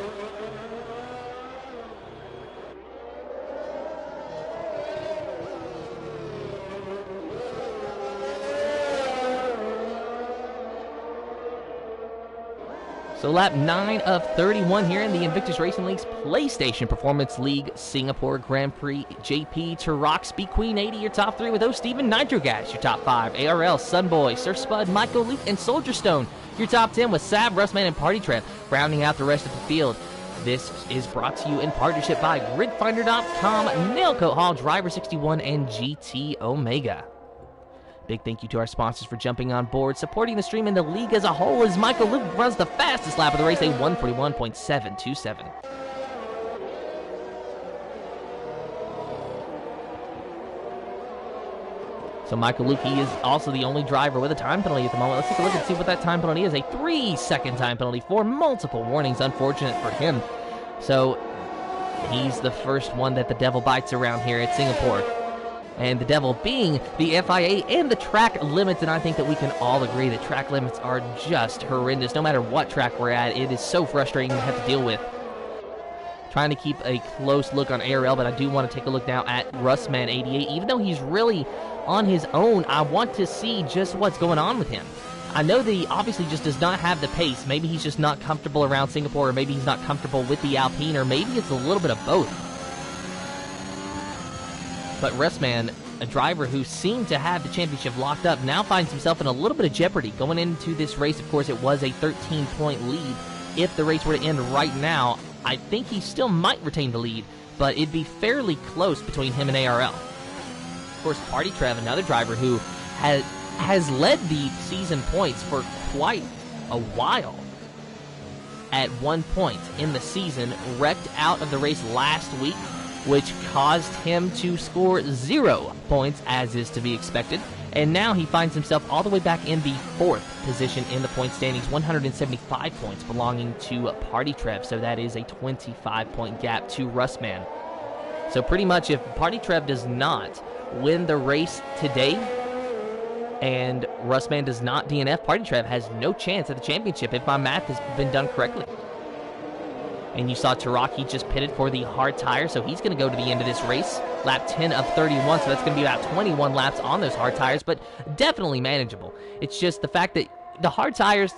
So lap 9 of 31 here in the Invictus Racing League's PlayStation Performance League Singapore Grand Prix. JP, Turok, Speed Queen 80, your top 3 with O Steven, Nitrogas, your top 5. ARL, Sunboy, Surf Spud, Michael Luke, and Soldier Stone, your top 10 with Sab, Rustman, and Party Trev, rounding out the rest of the field. This is brought to you in partnership by GridFinder.com, Nailcoat Hall, Driver61, and GT Omega. Big thank you to our sponsors for jumping on board, supporting the stream and the league as a whole as Michael Luke runs the fastest lap of the race, a 141.727. So Michael Luke, he is also the only driver with a time penalty at the moment. Let's take a look and see what that time penalty is. A 3-second time penalty for multiple warnings. Unfortunate for him. So he's the first one that the devil bites around here at Singapore. And the devil being the FIA and the track limits, and I think that we can all agree that track limits are just horrendous. No matter what track we're at, it is so frustrating to have to deal with. Trying to keep a close look on ARL, but I do want to take a look now at Rustman88. Even though he's really on his own, I want to see just what's going on with him. I know that he obviously just does not have the pace. Maybe he's just not comfortable around Singapore, or maybe he's not comfortable with the Alpine, or maybe it's a little bit of both. But Rustman, a driver who seemed to have the championship locked up, now finds himself in a little bit of jeopardy. Going into this race, of course, it was a 13-point lead. If the race were to end right now, I think he still might retain the lead, but it'd be fairly close between him and ARL. Of course, Party Trev, another driver who has led the season points for quite a while. At one point in the season, wrecked out of the race last week, which caused him to score 0 points, as is to be expected. And now he finds himself all the way back in the 4th position in the point standings, 175 points belonging to Party Trev. So that is a 25-point gap to Rustman. So pretty much if Party Trev does not win the race today and Rustman does not DNF, Party Trev has no chance at the championship if my math has been done correctly. And you saw Taraki just pitted for the hard tire, so he's going to go to the end of this race. Lap 10 of 31, so that's going to be about 21 laps on those hard tires, but definitely manageable. It's just the fact that the hard tires,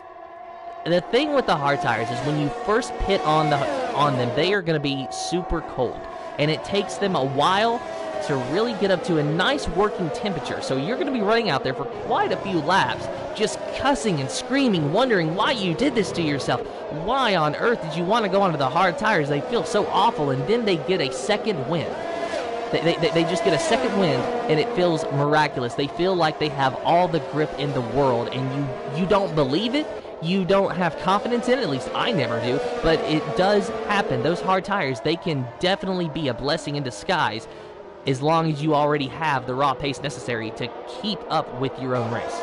the thing with the hard tires is when you first pit on them, they are going to be super cold. And it takes them a while to really get up to a nice working temperature. So you're going to be running out there for quite a few laps, just cussing and screaming, wondering why you did this to yourself. Why on earth did you want to go onto the hard tires? They feel so awful, and then they get a second wind. They just get a second wind, and it feels miraculous. They feel like they have all the grip in the world, and you don't believe it. You don't have confidence in it, at least I never do, but it does happen. Those hard tires, they can definitely be a blessing in disguise as long as you already have the raw pace necessary to keep up with your own race.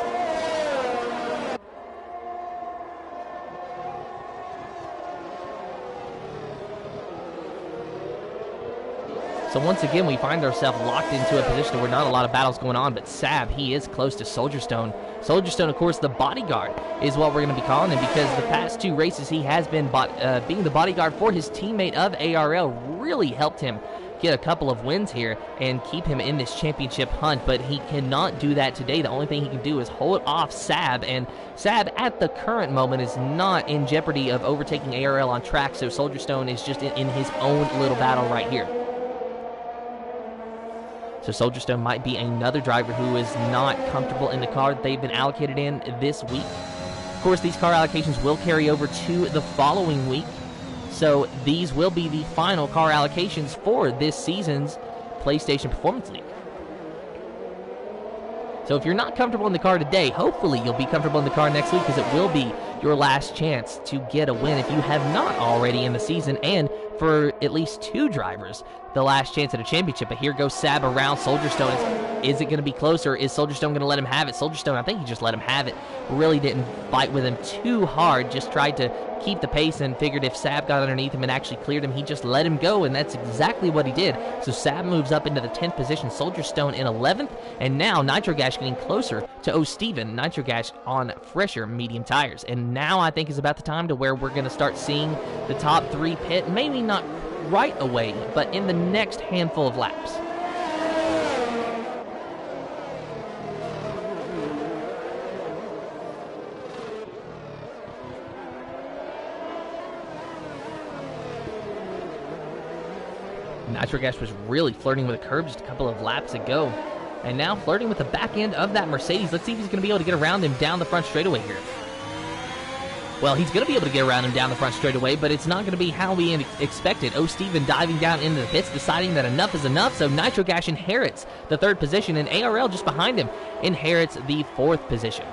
So once again, we find ourselves locked into a position where not a lot of battles going on, but Sab, he is close to Soldier Stone. Soldier Stone, of course, the bodyguard is what we're going to be calling him, because the past 2 races he has been being the bodyguard for his teammate of ARL, really helped him get a couple of wins here and keep him in this championship hunt, but he cannot do that today. The only thing he can do is hold off Sab, and Sab at the current moment is not in jeopardy of overtaking ARL on track, so Soldier Stone is just in his own little battle right here. So Soldier Stone might be another driver who is not comfortable in the car that they've been allocated in this week. Of course, these car allocations will carry over to the following week. So these will be the final car allocations for this season's PlayStation Performance League. So if you're not comfortable in the car today, hopefully you'll be comfortable in the car next week, because it will be your last chance to get a win if you have not already in the season, and for at least 2 drivers the last chance at a championship. But here goes Sab around Soldier Stone. Is it going to be closer? Is Soldier Stone going to let him have it? Soldier Stone, I think he just let him have it. Really didn't fight with him too hard. Just tried to keep the pace and figured if Sab got underneath him and actually cleared him, he just let him go, and that's exactly what he did. So Sab moves up into the 10th position, Soldier Stone in 11th, and now Nitro Gash getting closer to Steven. Nitro Gash on fresher medium tires. And now I think is about the time to where we're going to start seeing the top 3 pit, maybe not right away, but in the next handful of laps. Nitro Gash was really flirting with the curb just a couple of laps ago, and now flirting with the back end of that Mercedes. Let's see if he's going to be able to get around him down the front straightaway here. Well, he's going to be able to get around him down the front straightaway, but it's not going to be how we expected. Steven diving down into the pits, deciding that enough is enough, so Nitro Gash inherits the 3rd position, and ARL just behind him inherits the 4th position.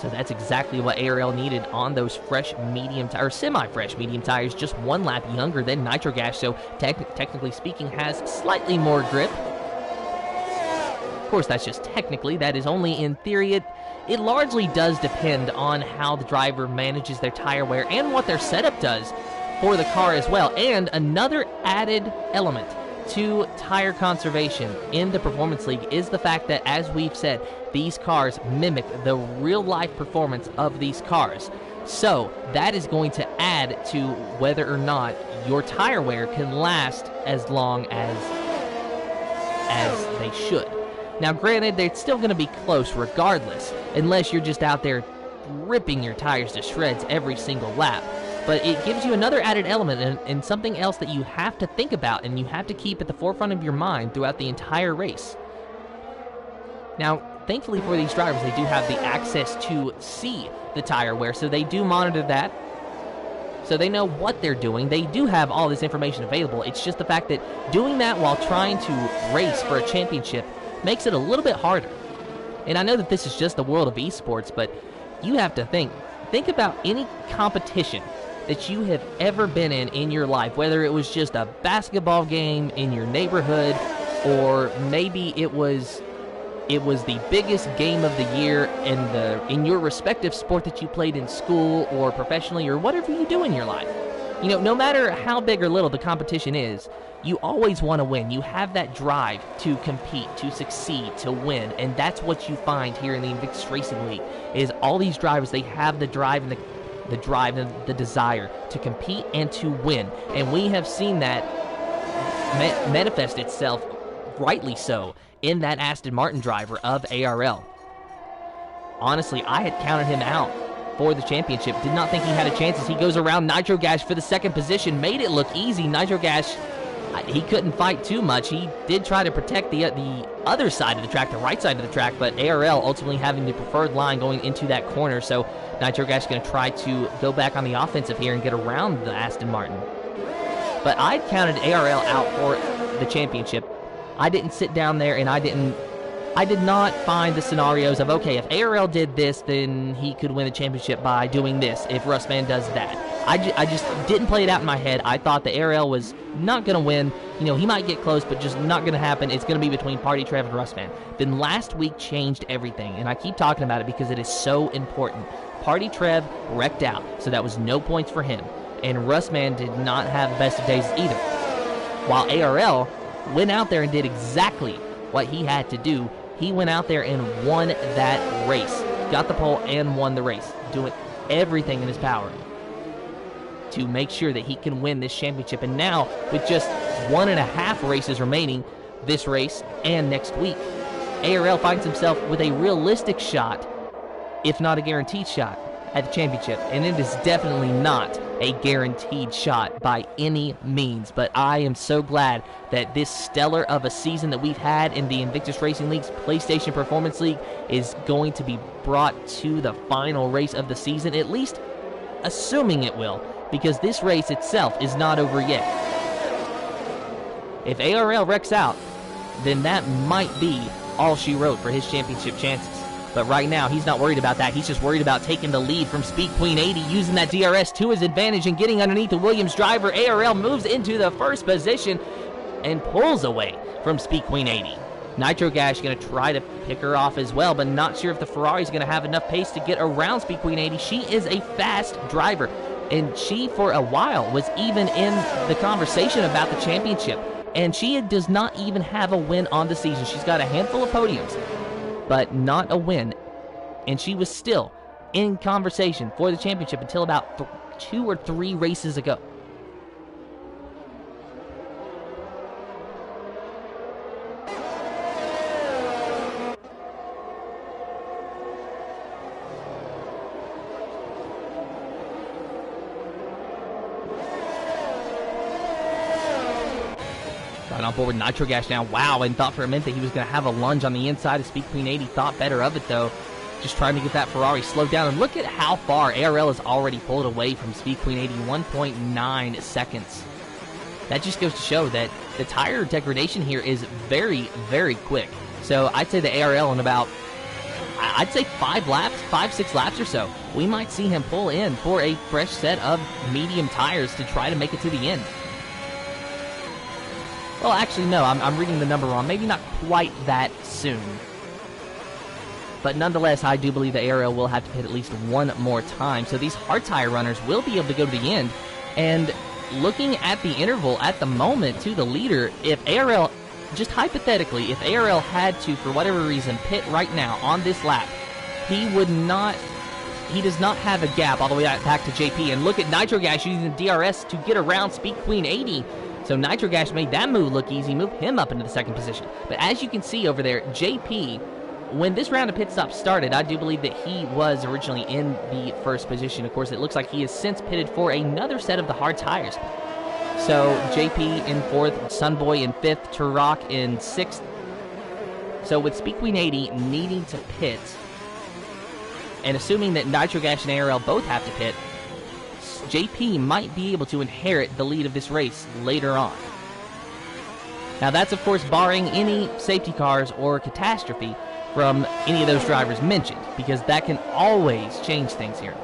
So that's exactly what ARL needed on those fresh medium or semi-fresh medium tires, just 1 lap younger than Nitro Gash, so technically speaking has slightly more grip. Of course, that's just technically. That is only in theory. It largely does depend on how the driver manages their tire wear and what their setup does for the car as well. And another added element to tire conservation in the Performance League is the fact that, as we've said, these cars mimic the real-life performance of these cars. So that is going to add to whether or not your tire wear can last as long as they should. Now, granted, they're still going to be close regardless, unless you're just out there ripping your tires to shreds every single lap. But it gives you another added element and something else that you have to think about and you have to keep at the forefront of your mind throughout the entire race. Now, thankfully for these drivers, they do have the access to see the tire wear, so they do monitor that. So they know what they're doing. They do have all this information available. It's just the fact that doing that while trying to race for a championship makes it a little bit harder. And I know that this is just the world of esports, but you have to think about any competition that you have ever been in your life, whether it was just a basketball game in your neighborhood, or maybe it was the biggest game of the year in your respective sport that you played in school or professionally or whatever you do in your life. You know, no matter how big or little the competition is, you always want to win. You have that drive to compete, to succeed, to win, and that's what you find here in the Invictus Racing League, is all these drivers, they have the drive and the desire to compete and to win. And we have seen that manifest itself, rightly so, in that Aston Martin driver of ARL. Honestly, I had counted him out for the championship. Did not think he had a chance as he goes around Nitro Gash for the 2nd position. Made it look easy. Nitro Gash, he couldn't fight too much. He did try to protect the other side of the track, the right side of the track, but ARL ultimately having the preferred line going into that corner. So Nitro Gash going to try to go back on the offensive here and get around the Aston Martin. But I counted ARL out for the championship. I didn't sit down there and I did not find the scenarios of, okay, if ARL did this, then he could win the championship by doing this if Russman does that. I just didn't play it out in my head. I thought the ARL was not going to win. You know, he might get close, but just not going to happen. It's going to be between Party Trev and Russman. Then last week changed everything, and I keep talking about it because it is so important. Party Trev wrecked out, so that was no points for him. And Russman did not have the best of days either. While ARL went out there and did exactly what he had to do. He went out there and won that race. Got the pole and won the race. Doing everything in his power to make sure that he can win this championship. And now, with just 1.5 races remaining, this race and next week, ARL finds himself with a realistic shot, if not a guaranteed shot, at the championship. And it is definitely not a guaranteed shot by any means. But I am so glad that this stellar of a season that we've had in the Invictus Racing League's PlayStation Performance League is going to be brought to the final race of the season, at least assuming it will, because this race itself is not over yet. If ARL wrecks out, then that might be all she wrote for his championship chances. But right now, he's not worried about that. He's just worried about taking the lead from Speed Queen 80, using that DRS to his advantage and getting underneath the Williams driver. ARL moves into the first position and pulls away from Speed Queen 80. Nitro Gash going to try to pick her off as well, but not sure if the Ferrari's going to have enough pace to get around Speed Queen 80. She is a fast driver, and she, for a while, was even in the conversation about the championship. And she does not even have a win on the season. She's got a handful of podiums, but not a win. And she was still in conversation for the championship until about 2 or 3 races ago. Right on board with Nitro Gash now. Wow, and thought for a minute that he was going to have a lunge on the inside of Speed Queen 80. Thought better of it, though. Just trying to get that Ferrari slowed down. And look at how far ARL has already pulled away from Speed Queen 80. 1.9 seconds. That just goes to show that the tire degradation here is very, very quick. So I'd say the ARL in about, I'd say 5 laps, 5-6 laps or so, we might see him pull in for a fresh set of medium tires to try to make it to the end. Well, actually, no, I'm reading the number wrong. Maybe not quite that soon. But nonetheless, I do believe the ARL will have to hit at least one more time. So these hard tire runners will be able to go to the end. And looking at the interval at the moment to the leader, if ARL, just hypothetically, if ARL had to, for whatever reason, pit right now on this lap, he does not have a gap all the way back to JP. And look at Nitro Gash using the DRS to get around Speed Queen 80. So Nitro Gash made that move look easy, move him up into the second position. But as you can see over there, JP, when this round of pit stops started, I do believe that he was originally in the first position. Of course, it looks like he has since pitted for another set of the hard tires. So JP in 4th, Sunboy in 5th, Turok in 6th. So with Speed Queen 80 needing to pit, and assuming that Nitro Gash and ARL both have to pit, JP might be able to inherit the lead of this race later on. Now that's, of course, barring any safety cars or catastrophe from any of those drivers mentioned, because that can always change things here.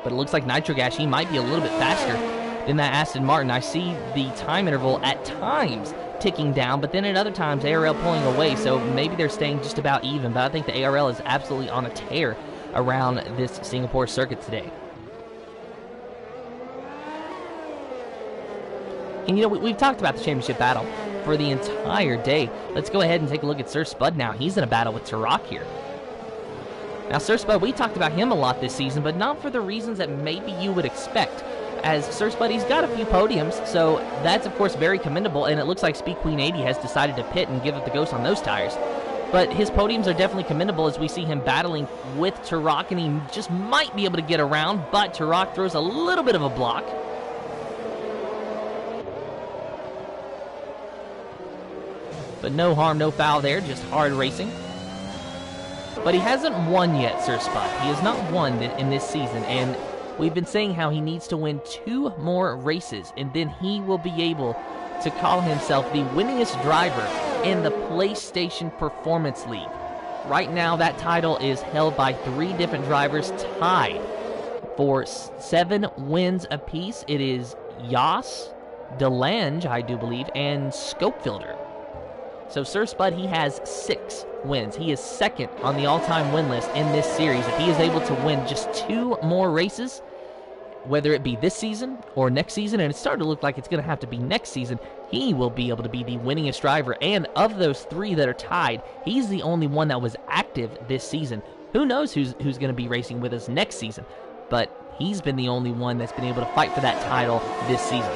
But it looks like Nitro Gash, he might be a little bit faster than that Aston Martin. I see the time interval at times ticking down, but then at other times ARL pulling away, so maybe they're staying just about even. But I think the ARL is absolutely on a tear around this Singapore circuit today. And you know, we've talked about the championship battle for the entire day. Let's go ahead and take a look at Sir Spud now. He's in a battle with Turok here. Now, Sir Spud, we talked about him a lot this season, but not for the reasons that maybe you would expect. As Sir Spud, he's got a few podiums, so that's, of course, very commendable, and it looks like Speed Queen 80 has decided to pit and give up the ghost on those tires. But his podiums are definitely commendable as we see him battling with Turok, and he just might be able to get around, but Turok throws a little bit of a block. But no harm, no foul there, just hard racing. But he hasn't won yet, Sir Spud. He has not won in this season, and we've been saying how he needs to win 2 more races, and then he will be able to call himself the winningest driver in the PlayStation Performance League. Right now, that title is held by 3 different drivers tied for 7 wins apiece. It is Yas, Delange, I do believe, and Scopefielder. So Sir Spud, he has 6 wins. He is second on the all-time win list in this series. If he is able to win just 2 more races, whether it be this season or next season, and it's starting to look like it's going to have to be next season, he will be able to be the winningest driver. And of those 3 that are tied, he's the only one that was active this season. Who knows who's going to be racing with us next season, but he's been the only one that's been able to fight for that title this season.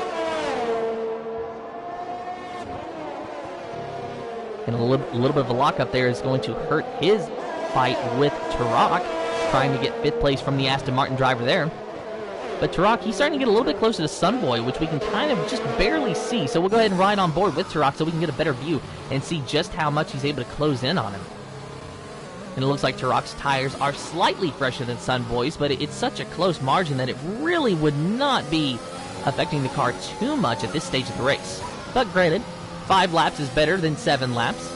And a little bit of a lockup there is going to hurt his fight with Turok, trying to get 5th place from the Aston Martin driver there. But Turok, he's starting to get a little bit closer to Sunboy, which we can kind of just barely see. So we'll go ahead and ride on board with Turok so we can get a better view and see just how much he's able to close in on him. And it looks like Turok's tires are slightly fresher than Sunboy's, but it's such a close margin that it really would not be affecting the car too much at this stage of the race. But granted, 5 laps is better than 7 laps.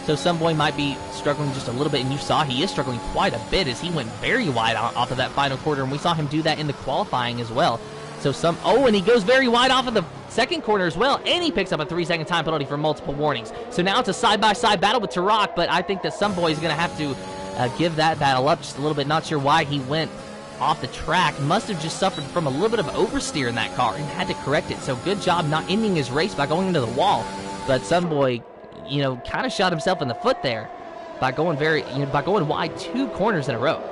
So Sunboy might be struggling just a little bit, and you saw he is struggling quite a bit as he went very wide off of that final quarter, and we saw him do that in the qualifying as well. So and he goes very wide off of the second corner as well, and he picks up a 3-second time penalty for multiple warnings. So now it's a side-by-side battle with Turok, but I think that Sunboy is going to have to give that battle up just a little bit. Not sure why he went off the track. Must have just suffered from a little bit of oversteer in that car and had to correct it. So good job not ending his race by going into the wall. But Sunboy, kind of shot himself in the foot there by going by going wide 2 corners in a row.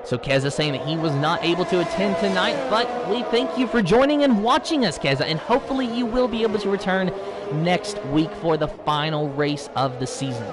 So Keza saying that he was not able to attend tonight, but we thank you for joining and watching us, Keza, and hopefully you will be able to return next week for the final race of the season.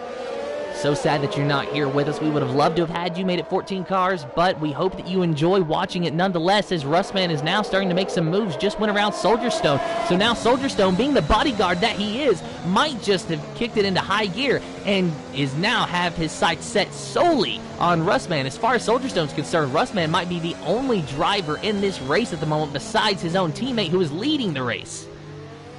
So sad that you're not here with us. We would have loved to have had you. Made it 14 cars, but we hope that you enjoy watching it nonetheless, as Rustman is now starting to make some moves. Just went around Soldier Stone. So now Soldier Stone, being the bodyguard that he is, might just have kicked it into high gear and is now have his sights set solely on Rustman. As far as Soldier Stone's concerned, Rustman might be the only driver in this race at the moment besides his own teammate who is leading the race.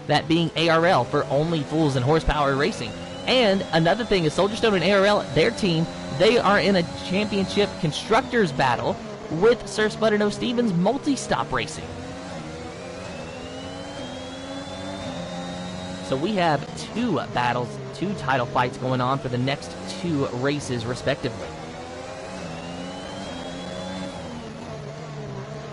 That being ARL for Only Fools in Horsepower Racing. And another thing is Soldier Stone and ARL, their team, they are in a championship constructors battle with Sir Spud and O. Stevens multi-stop racing. So we have 2 battles, 2 title fights going on for the next 2 races respectively.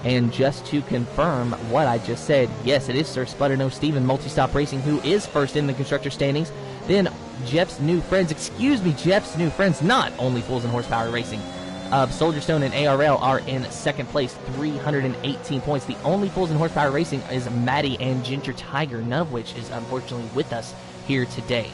And just to confirm what I just said, yes, it is Sir Spud and O. Stevens multi-stop racing who is first in the constructor standings. Then Jeff's new friends, not Only Fools in Horsepower Racing, of Soldier Stone and ARL are in second place, 318 points. The Only Fools in Horsepower Racing is Maddie and Ginger Tiger, none of which is unfortunately with us here today.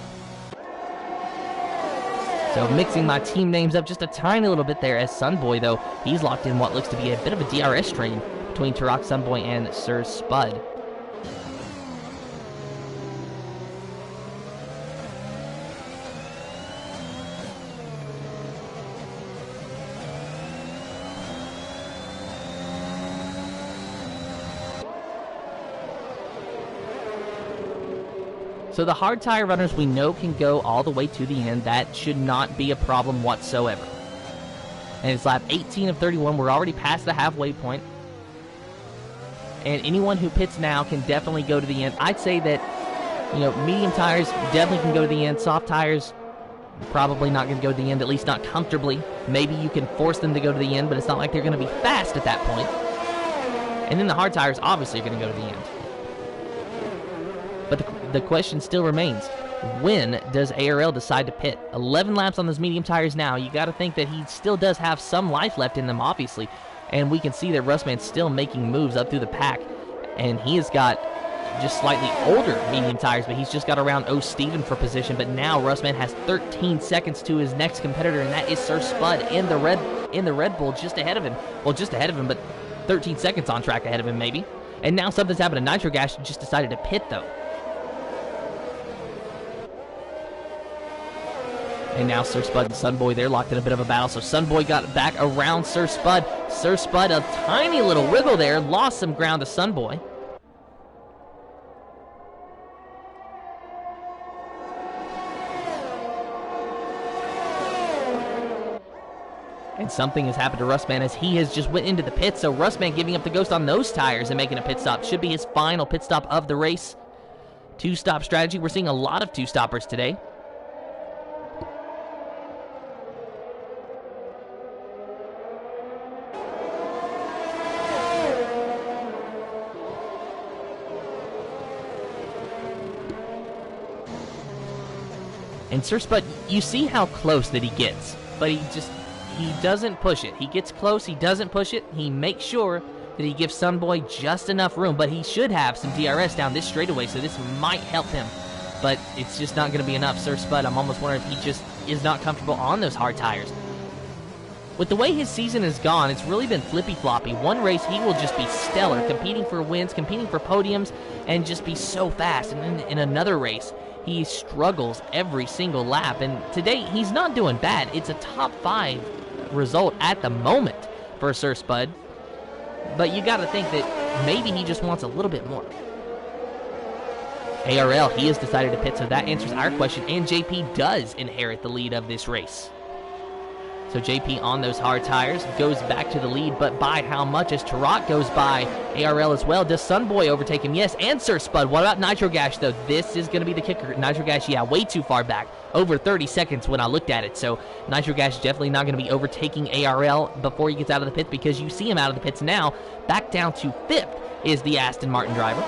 So mixing my team names up just a tiny little bit there, as Sunboy, though, he's locked in what looks to be a bit of a DRS train between Turok, Sunboy, and Sir Spud. So the hard tire runners we know can go all the way to the end. That should not be a problem whatsoever. And it's lap 18 of 31. We're already past the halfway point. And anyone who pits now can definitely go to the end. I'd say that, medium tires definitely can go to the end. Soft tires, probably not going to go to the end, at least not comfortably. Maybe you can force them to go to the end, but it's not like they're going to be fast at that point. And then the hard tires obviously are going to go to the end. But the question still remains, when does ARL decide to pit? 11 laps on those medium tires now. You got to think that he still does have some life left in them, obviously. And we can see that Rustman's still making moves up through the pack. And he has got just slightly older medium tires, but he's just got around O. Steven for position. But now Rustman has 13 seconds to his next competitor, and that is Sir Spud in the Red Bull just ahead of him. Well, just ahead of him, but 13 seconds on track ahead of him, maybe. And now something's happened to Nitro Gas, just decided to pit, though. And now Sir Spud and Sunboy, they're locked in a bit of a battle. So Sunboy got back around Sir Spud. Sir Spud, a tiny little wiggle there, lost some ground to Sunboy. And something has happened to Rustman as he has just went into the pit. So Rustman giving up the ghost on those tires and making a pit stop. Should be his final pit stop of the race. 2-stop strategy. We're seeing a lot of 2-stoppers today. And Sir Spud, you see how close that he gets, but he doesn't push it. He gets close, he doesn't push it. He makes sure that he gives Sunboy just enough room, but he should have some DRS down this straightaway, so this might help him. But it's just not going to be enough. Sir Spud, I'm almost wondering if he just is not comfortable on those hard tires. With the way his season has gone, it's really been flippy-floppy. One race, he will just be stellar, competing for wins, competing for podiums, and just be so fast. And then in another race, he struggles every single lap. And today, he's not doing bad. It's a top 5 result at the moment for Sir Spud. But you got to think that maybe he just wants a little bit more. ARL, he has decided to pit, so that answers our question, and JP does inherit the lead of this race. So JP on those hard tires goes back to the lead, but by how much? As Tarot goes by ARL as well. Does Sunboy overtake him? Yes, and Sir Spud. What about Nitro Gash, though? This is going to be the kicker. Nitro Gash, yeah, way too far back. Over 30 seconds when I looked at it. So Nitro Gash definitely not going to be overtaking ARL before he gets out of the pits, because you see him out of the pits now. Back down to 5th is the Aston Martin driver.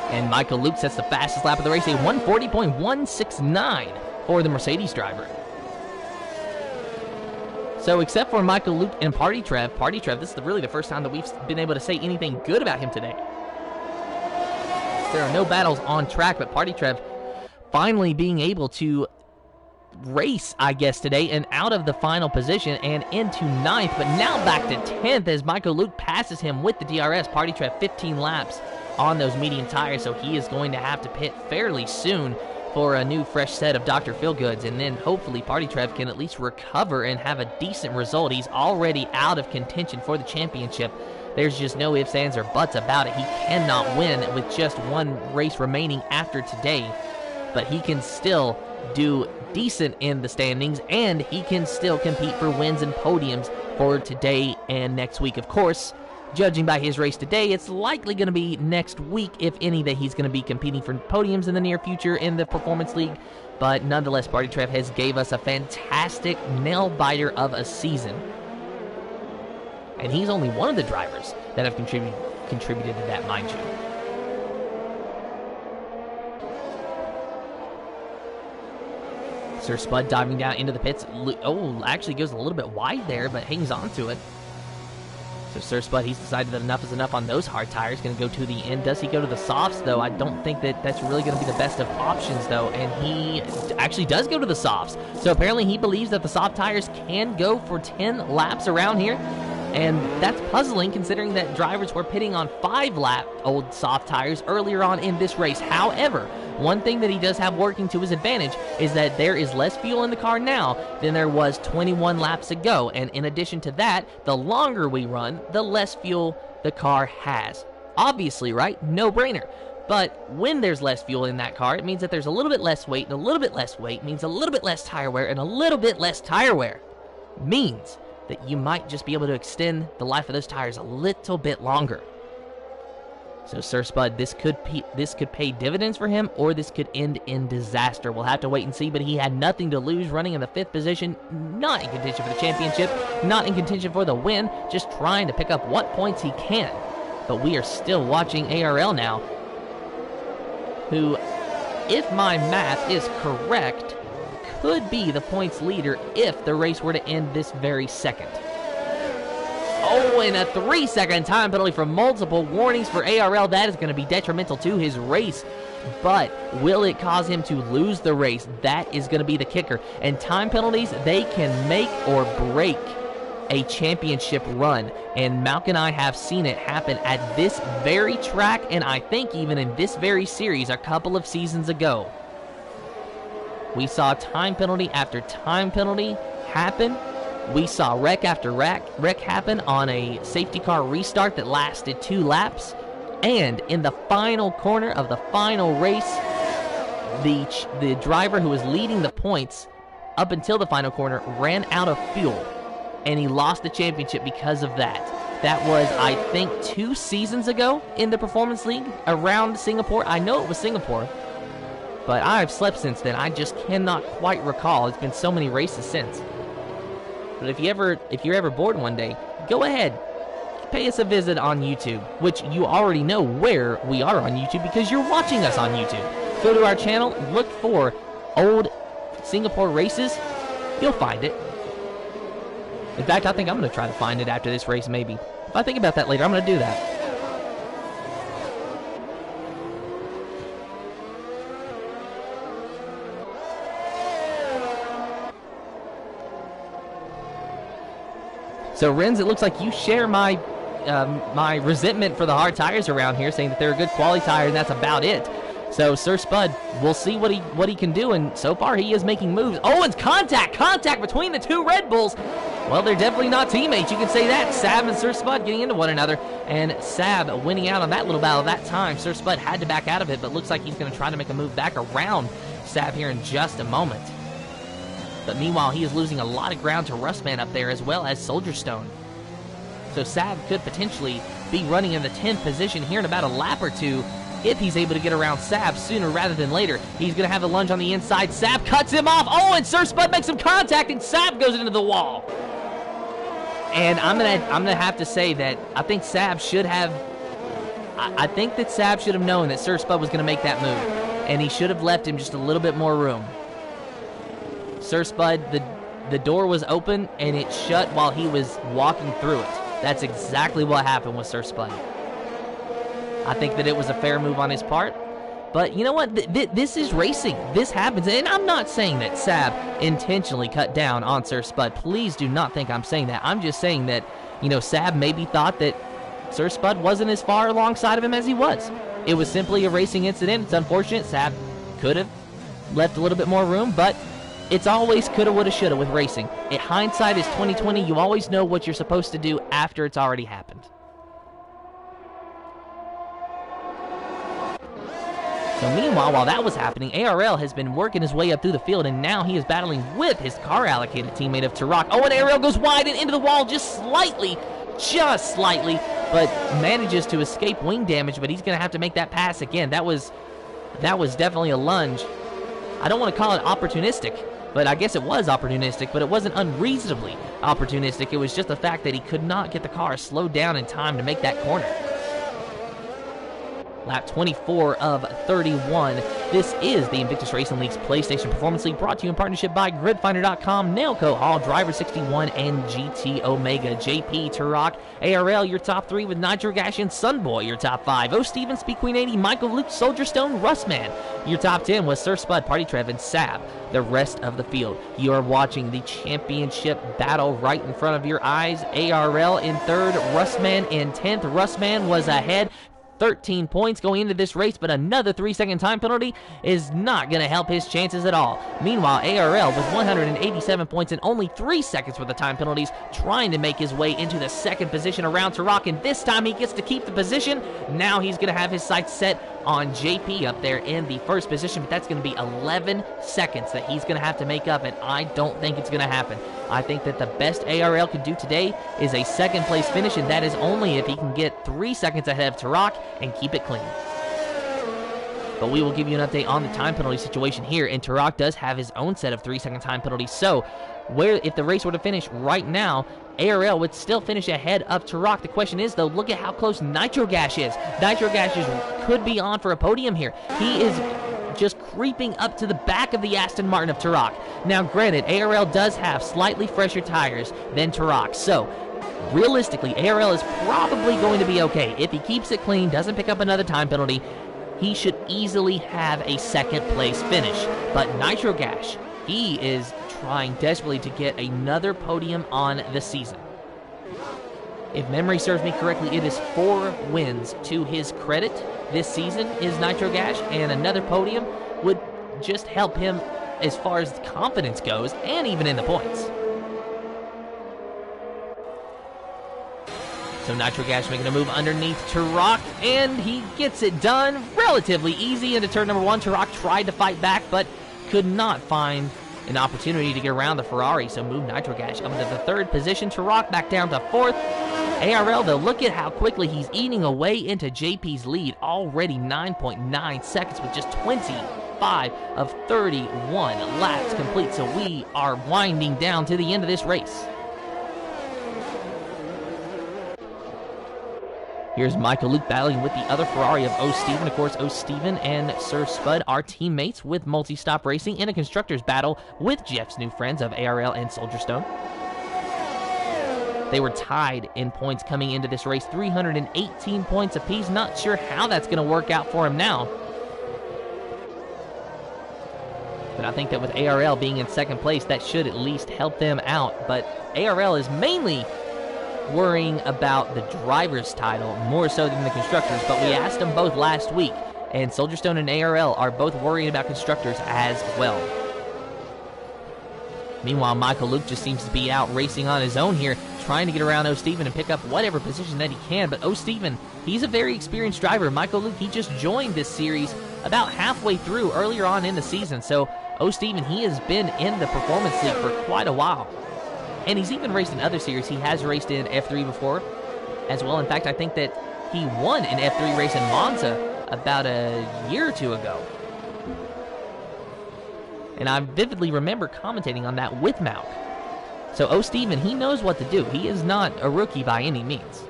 And Michael Luke sets the fastest lap of the race, a 140.169 for the Mercedes driver. So except for Michael Luke and Party Trev, this is really the first time that we've been able to say anything good about him today. There are no battles on track, but Party Trev finally being able to race, I guess, today, and out of the final position and into 9th, but now back to 10th as Michael Luke passes him with the DRS. Party Trev 15 laps on those medium tires, so he is going to have to pit fairly soon for a new fresh set of Dr. Feelgoods, and then hopefully Party Trev can at least recover and have a decent result. He's already out of contention for the championship. There's just no ifs, ands, or buts about it. He cannot win with just one race remaining after today, but he can still do decent in the standings, and he can still compete for wins and podiums for today and next week. Of course, judging by his race today, it's likely going to be next week, if any, that he's going to be competing for podiums in the near future in the Performance League. But nonetheless, Party Trev has gave us a fantastic nail-biter of a season. And he's only one of the drivers that have contributed to that, mind you. Sir Spud diving down into the pits. Oh, actually goes a little bit wide there, but hangs on to it. So Sir Spud, he's decided that enough is enough on those hard tires. Going to go to the end. Does he go to the softs, though? I don't think that that's really going to be the best of options, though. And he actually does go to the softs. So apparently he believes that the soft tires can go for 10 laps around here. And that's puzzling, considering that drivers were pitting on 5-lap old soft tires earlier on in this race. However, one thing that he does have working to his advantage is that there is less fuel in the car now than there was 21 laps ago. And in addition to that, the longer we run, the less fuel the car has. Obviously, right? No brainer. But when there's less fuel in that car, it means that there's a little bit less weight, and a little bit less weight means a little bit less tire wear, and a little bit less tire wear means that you might just be able to extend the life of those tires a little bit longer. So Sir Spud, this could pay dividends for him, or this could end in disaster. We'll have to wait and see, but he had nothing to lose running in the 5th position, not in contention for the championship, not in contention for the win, just trying to pick up what points he can. But we are still watching ARL now, who, if my math is correct, could be the points leader if the race were to end this very second. Oh, and a 3-second time penalty for multiple warnings for ARL. That is going to be detrimental to his race. But will it cause him to lose the race? That is going to be the kicker. And time penalties, they can make or break a championship run. And Malk and I have seen it happen at this very track, and I think even in this very series a couple of seasons ago. We saw time penalty after time penalty happen. We saw wreck after wreck happen on a safety car restart that lasted 2 laps. And in the final corner of the final race, the driver who was leading the points up until the final corner ran out of fuel, and he lost the championship because of that. That was, I think, 2 seasons ago in the Performance League around Singapore. I know it was Singapore, but I've slept since then. I just cannot quite recall. It's been so many races since. But if you're ever bored one day, go ahead, pay us a visit on YouTube, which you already know where we are on YouTube because you're watching us on YouTube. Go to our channel, look for old Singapore races, you'll find it. In fact, I think I'm going to try to find it after this race, maybe. If I think about that later, I'm going to do that. So, Renz, it looks like you share my my resentment for the hard tires around here, saying that they're a good quality tire and that's about it. So Sir Spud, we'll see what he can do, and so far he is making moves. Oh, and contact between the two Red Bulls. Well, they're definitely not teammates, you can say that. Sab and Sir Spud getting into one another, and Sab winning out on that little battle that time. Sir Spud had to back out of it, but looks like he's going to try to make a move back around Sab here in just a moment. But meanwhile, he is losing a lot of ground to Rustman up there, as well as Soldier Stone. So Sab could potentially be running in the 10th position here in about a lap or two, if he's able to get around Sab sooner rather than later. He's going to have the lunge on the inside. Sab cuts him off. Oh, and Sir Spud makes some contact, and Sab goes into the wall. And I'm gonna have to say that I think Sab should have. I think that Sab should have known that Sir Spud was going to make that move, and he should have left him just a little bit more room. Sir Spud, the door was open and it shut while he was walking through it. That's exactly what happened with Sir Spud. I think that it was a fair move on his part. But you know what? This is racing. This happens. And I'm not saying that Sab intentionally cut down on Sir Spud. Please do not think I'm saying that. I'm just saying that, you know, Sab maybe thought that Sir Spud wasn't as far alongside of him as he was. It was simply a racing incident. It's unfortunate. Sab could have left a little bit more room, but it's always coulda, woulda, shoulda with racing. Hindsight is 20/20. You always know what you're supposed to do after it's already happened. So meanwhile, while that was happening, ARL has been working his way up through the field, and now he is battling with his car-allocated teammate of Turok. Oh, and ARL goes wide and into the wall just slightly, but manages to escape wing damage, but he's going to have to make that pass again. That was definitely a lunge. I don't want to call it opportunistic, but I guess it was opportunistic, but it wasn't unreasonably opportunistic. It was just the fact that he could not get the car slowed down in time to make that corner. Lap 24 of 31. This is the Invictus Racing League's PlayStation Performance League, brought to you in partnership by GridFinder.com, Nailco Hall, Driver61, and GT Omega. JP, Turok, ARL, your top 3 with Nitro Gash and Sunboy, your top 5. O. Steven, Speed Queen 80, Michael Luke, Soldier Stone, Rustman. Your top 10 was Sir Spud, Party Trev, and Sab. The rest of the field. You are watching the championship battle right in front of your eyes. ARL in 3rd, Rustman in 10th. Rustman was ahead. 13 points going into this race, but another 3-second time penalty is not going to help his chances at all. Meanwhile, ARL with 187 points and only 3 seconds for the time penalties, trying to make his way into the 2nd position around Turok, and this time he gets to keep the position. Now he's going to have his sights set on JP up there in the 1st position, but that's going to be 11 seconds that he's going to have to make up, and I don't think it's going to happen. I think that the best ARL can do today is a 2nd place finish, and that is only if he can get 3 seconds ahead of Turok and keep it clean. But we will give you an update on the time penalty situation here, and Turok does have his own set of 3-second time penalties. So, if the race were to finish right now, ARL would still finish ahead of Turok. The question is, though, look at how close Nitro Gash is. Nitro Gash could be on for a podium here. He is just creeping up to the back of the Aston Martin of Turok. Now, granted, ARL does have slightly fresher tires than Turok, so realistically, ARL is probably going to be okay. If he keeps it clean, doesn't pick up another time penalty, he should easily have a 2nd place finish. But Nitro Gash, he is trying desperately to get another podium on the season. If memory serves me correctly, it is 4 wins to his credit this season is Nitro Gash, and another podium would just help him as far as confidence goes, and even in the points. So Nitro Gash making a move underneath Turok, and he gets it done relatively easy into turn number 1. Turok tried to fight back, but could not find an opportunity to get around the Ferrari, so move Nitro Gash up into the 3rd position. Turok back down to 4th. ARL, though, look at how quickly he's eating away into JP's lead. Already 9.9 seconds with just 25 of 31 laps complete, so we are winding down to the end of this race. Here's Michael Luke battling with the other Ferrari of O. Steven. Of course, O. Steven and Sir Spud are teammates with Multi-Stop Racing in a constructors battle with Jeff's new friends of ARL and Soldier Stone. They were tied in points coming into this race, 318 points apiece. Not sure how that's going to work out for him now. But I think that with ARL being in 2nd place, that should at least help them out. But ARL is mainly worrying about the driver's title more so than the constructors, but we asked them both last week, and Soldierstone and ARL are both worrying about constructors as well. Meanwhile, Michael Luke just seems to be out racing on his own here, trying to get around O'Steven and pick up whatever position that he can. But O'Steven, he's a very experienced driver. Michael Luke, he just joined this series about halfway through earlier on in the season. So O'Steven, he has been in the Performance League for quite a while. And he's even raced in other series. He has raced in F3 before as well. In fact, I think that he won an F3 race in Monza about a year or two ago. And I vividly remember commentating on that with Malk. So O'Steven, he knows what to do. He is not a rookie by any means.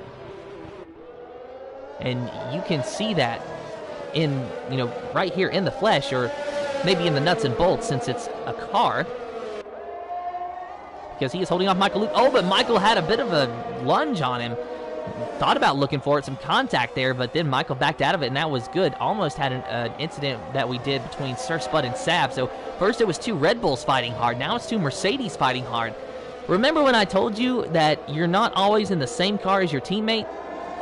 And you can see that in, right here in the flesh, or maybe in the nuts and bolts since it's a car. Because he is holding off Michael Luke. Oh, but Michael had a bit of a lunge on him. Thought about looking for it, some contact there, but then Michael backed out of it, and that was good. Almost had an incident that we did between Sir Spud and Sab. So first it was two Red Bulls fighting hard. Now it's two Mercedes fighting hard. Remember when I told you that you're not always in the same car as your teammate?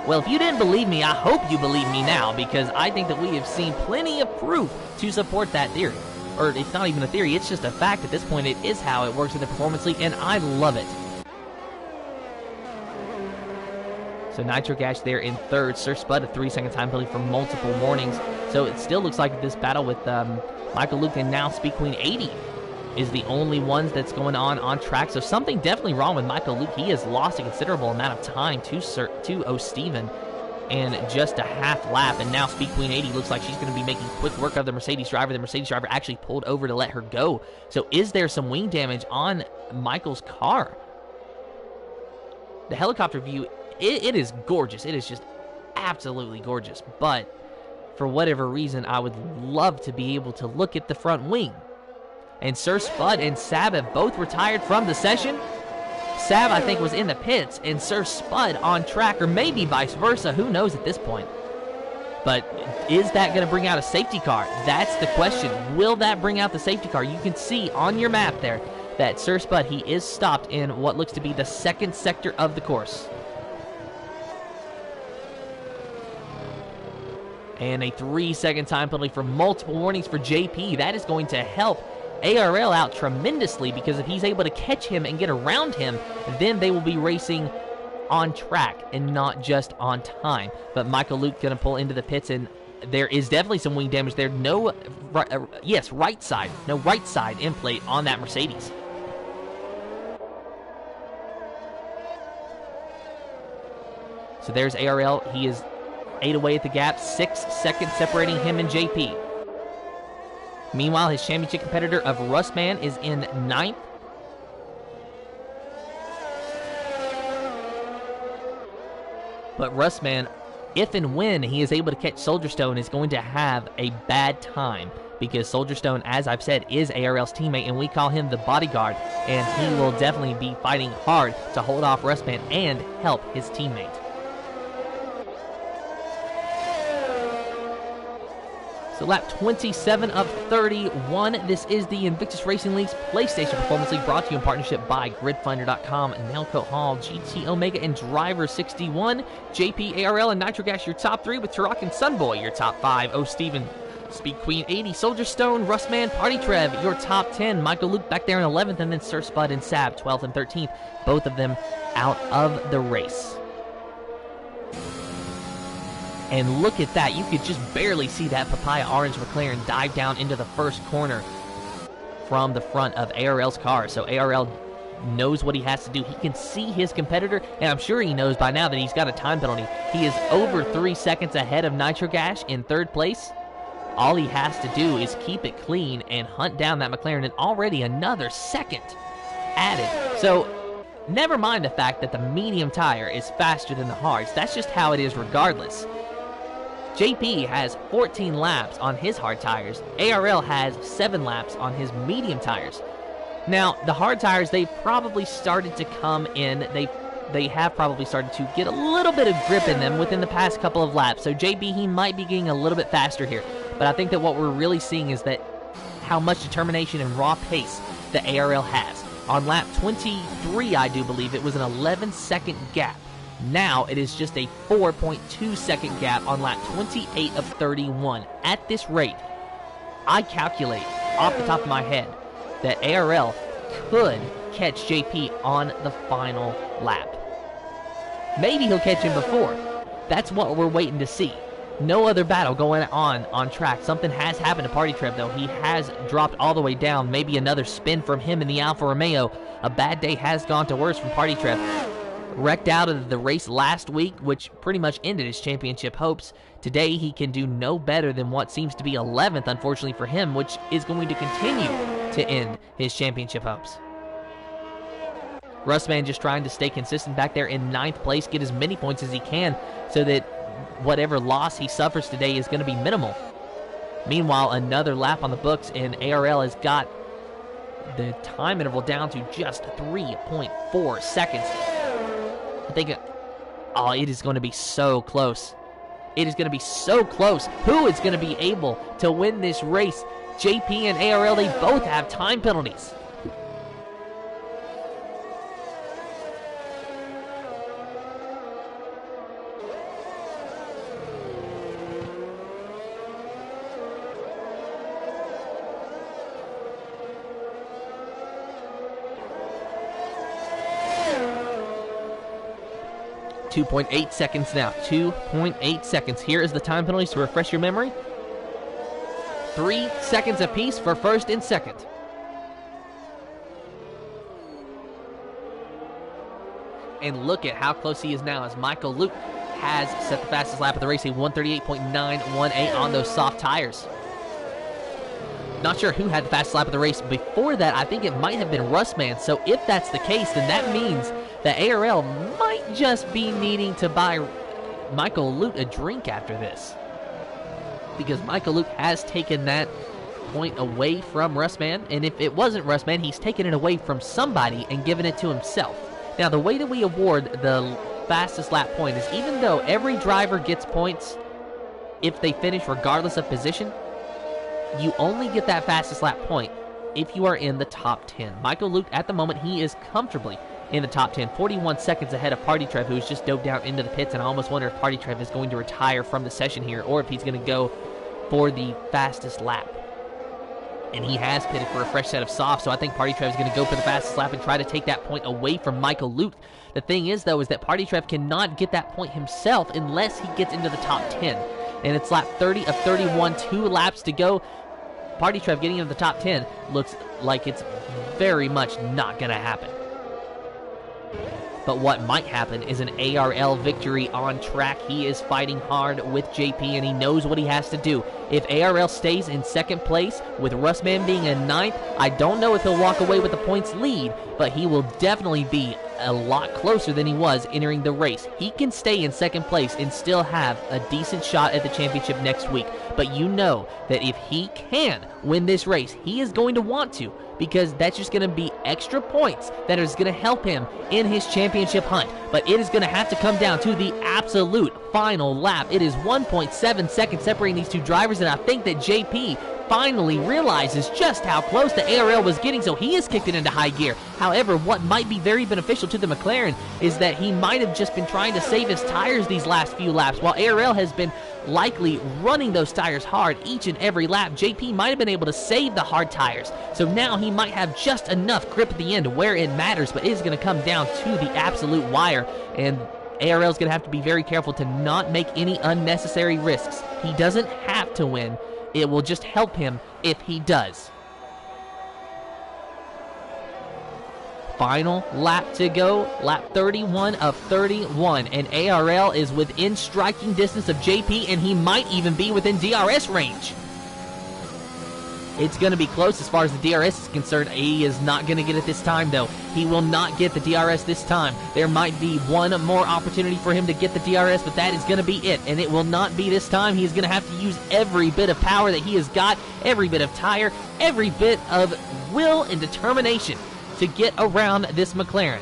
Well, if you didn't believe me, I hope you believe me now, because I think that we have seen plenty of proof to support that theory. Or it's not even a theory, it's just a fact at this point. It is how it works in the Performance League, and I love it. So Nitro Gash there in third. Sir Spud, a 3-second time penalty for multiple warnings. So it still looks like this battle with Michael Luke and now Speed Queen 80 is the only ones that's going on track. So something definitely wrong with Michael Luke. He has lost a considerable amount of time to O'Steven and just a half lap. And now Speed Queen 80 looks like she's going to be making quick work of the Mercedes driver. The Mercedes driver actually pulled over to let her go. So is there some wing damage on Michael's car? The helicopter view, it is gorgeous. It is just absolutely gorgeous. But for whatever reason, I would love to be able to look at the front wing. And Sir Spud and Sab have both retired from the session. Sab, I think, was in the pits, and Sir Spud on track, or maybe vice versa. Who knows at this point? But is that going to bring out a safety car? That's the question. Will that bring out the safety car? You can see on your map there that Sir Spud, he is stopped in what looks to be the second sector of the course. And a 3-second time penalty for multiple warnings for JP. That is going to help ARL out tremendously, because if he's able to catch him and get around him, then they will be racing on track and not just on time. But Michael Luke going to pull into the pits, and there is definitely some wing damage there. No, right side end plate on that Mercedes. So there's ARL. He is 8 away at the gap, 6 seconds separating him and JP. Meanwhile, his championship competitor of Rustman is in 9th. But Rustman, if and when he is able to catch Soldierstone, is going to have a bad time, because Soldierstone, as I've said, is ARL's teammate, and we call him the bodyguard, and he will definitely be fighting hard to hold off Rustman and help his teammate. So lap 27 of 31. This is the Invictus Racing League's PlayStation Performance League, brought to you in partnership by GridFinder.com, Nailcoat Hall, GT Omega, and Driver 61. JP, ARL, and Nitro Gas, your top 3, with Turok and Sunboy, your top 5. O'Steven, Speed Queen 80, Soldierstone, Rustman, Party Trev, your top 10. Michael Luke back there in 11th, and then Sir Spud and Sab, 12th and 13th. Both of them out of the race. And look at that. You could just barely see that Papaya Orange McLaren dive down into the first corner from the front of ARL's car. So ARL knows what he has to do. He can see his competitor, and I'm sure he knows by now that he's got a time penalty. He is over 3 seconds ahead of Nitro Gash in 3rd place. All he has to do is keep it clean and hunt down that McLaren, and already another second added. So never mind the fact that the medium tire is faster than the hards. That's just how it is regardless. JP has 14 laps on his hard tires. ARL has 7 laps on his medium tires. Now, the hard tires, they probably started to come in. They have probably started to get a little bit of grip in them within the past couple of laps. So JP, he might be getting a little bit faster here. But I think that what we're really seeing is that how much determination and raw pace that ARL has. On lap 23, I do believe, it was an 11-second gap. Now it is just a 4.2-second gap on lap 28 of 31. At this rate, I calculate off the top of my head that ARL could catch JP on the final lap. Maybe he'll catch him before. That's what we're waiting to see. No other battle going on track. Something has happened to Party Trev, though. He has dropped all the way down. Maybe another spin from him in the Alfa Romeo. A bad day has gone to worse from Party Trev. Wrecked out of the race last week, which pretty much ended his championship hopes. Today, he can do no better than what seems to be 11th, unfortunately for him, which is going to continue to end his championship hopes. Russman just trying to stay consistent back there in 9th place, get as many points as he can so that whatever loss he suffers today is going to be minimal. Meanwhile, another lap on the books, and ARL has got the time interval down to just 3.4 seconds. I think, it is going to be so close. It is going to be so close. Who is going to be able to win this race? JP and ARL, they both have time penalties. 2.8 seconds now. 2.8 seconds. Here is the time penalties to refresh your memory. 3 seconds apiece for first and second. And look at how close he is now, as Michael Luke has set the fastest lap of the race, a 138.918 on those soft tires. Not sure who had the fastest lap of the race before that. I think it might have been Russman. So if that's the case, then that means that ARL might just be needing to buy Michael Luke a drink after this, because Michael Luke has taken that point away from Russman, and if it wasn't Russman, he's taken it away from somebody and given it to himself. Now, the way that we award the fastest lap point is, even though every driver gets points if they finish regardless of position, you only get that fastest lap point if you are in the top 10. Michael Luke, at the moment, he is comfortably in the top 10, 41 seconds ahead of Party Trev, who's just dove down into the pits, and I almost wonder if Party Trev is going to retire from the session here, or if he's going to go for the fastest lap. And he has pitted for a fresh set of softs, so I think Party Trev is going to go for the fastest lap and try to take that point away from Michael Luke. The thing is, though, is that Party Trev cannot get that point himself unless he gets into the top 10. And it's lap 30 of 31, 2 laps to go. Party Trev getting into the top 10 looks like it's very much not going to happen. But what might happen is an ARL victory on track. He is fighting hard with JP, and he knows what he has to do. If ARL stays in second place, with Russman being in ninth, I don't know if he'll walk away with the points lead, but he will definitely be a lot closer than he was entering the race. He can stay in second place and still have a decent shot at the championship next week. But you know that if he can win this race, he is going to want to, because that's just going to be extra points that is going to help him in his championship hunt. But it is going to have to come down to the absolute final lap. It is 1.7 seconds separating these two drivers, and I think that JP finally realizes just how close the ARL was getting, so he has kicked it into high gear. However, what might be very beneficial to the McLaren is that he might have just been trying to save his tires these last few laps. While ARL has been likely running those tires hard each and every lap, JP might have been able to save the hard tires. So now he might have just enough grip at the end where it matters, but it is going to come down to the absolute wire, and ARL is going to have to be very careful to not make any unnecessary risks. He doesn't have to win. It will just help him if he does. Final lap to go, lap 31 of 31, and ARL is within striking distance of JP, and he might even be within DRS range. It's going to be close as far as the DRS is concerned. He is not going to get it this time, though. He will not get the DRS this time. There might be one more opportunity for him to get the DRS, but that is going to be it, and it will not be this time. He is going to have to use every bit of power that he has got, every bit of tire, every bit of will and determination to get around this McLaren.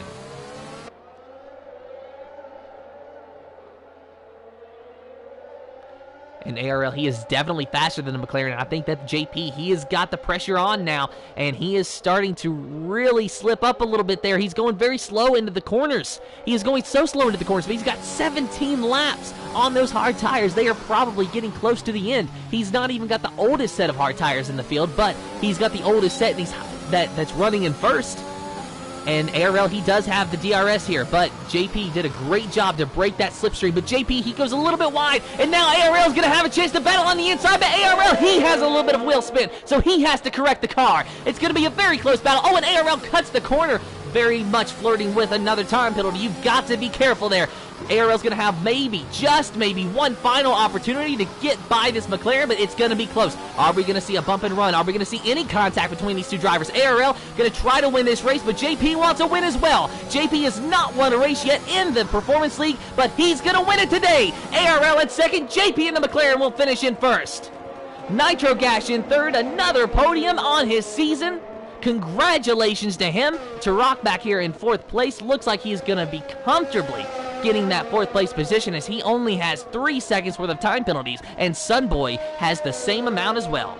And ARL, he is definitely faster than the McLaren. I think that JP, he has got the pressure on now, and he is starting to really slip up a little bit there. He's going very slow into the corners. He is going so slow into the corners, but he's got 17 laps on those hard tires. They are probably getting close to the end. He's not even got the oldest set of hard tires in the field, but he's got the oldest set that's running in first. And ARL, he does have the DRS here, but JP did a great job to break that slipstream. But JP, he goes a little bit wide, and now ARL is going to have a chance to battle on the inside, but ARL, he has a little bit of wheel spin, so he has to correct the car. It's going to be a very close battle. Oh, and ARL cuts the corner, very much flirting with another time penalty. You've got to be careful there. ARL's going to have just maybe one final opportunity to get by this McLaren, but it's going to be close. Are we going to see a bump and run? Are we going to see any contact between these two drivers? ARL going to try to win this race, but JP wants a win as well. JP has not won a race yet in the Performance League, but he's going to win it today. ARL in second, JP in the McLaren will finish in first. Nitro Gash in third, another podium on his season. Congratulations to him. Turok back here in fourth place. Looks like he's going to be comfortably getting that fourth place position, as he only has 3 seconds worth of time penalties, and Sunboy has the same amount as well.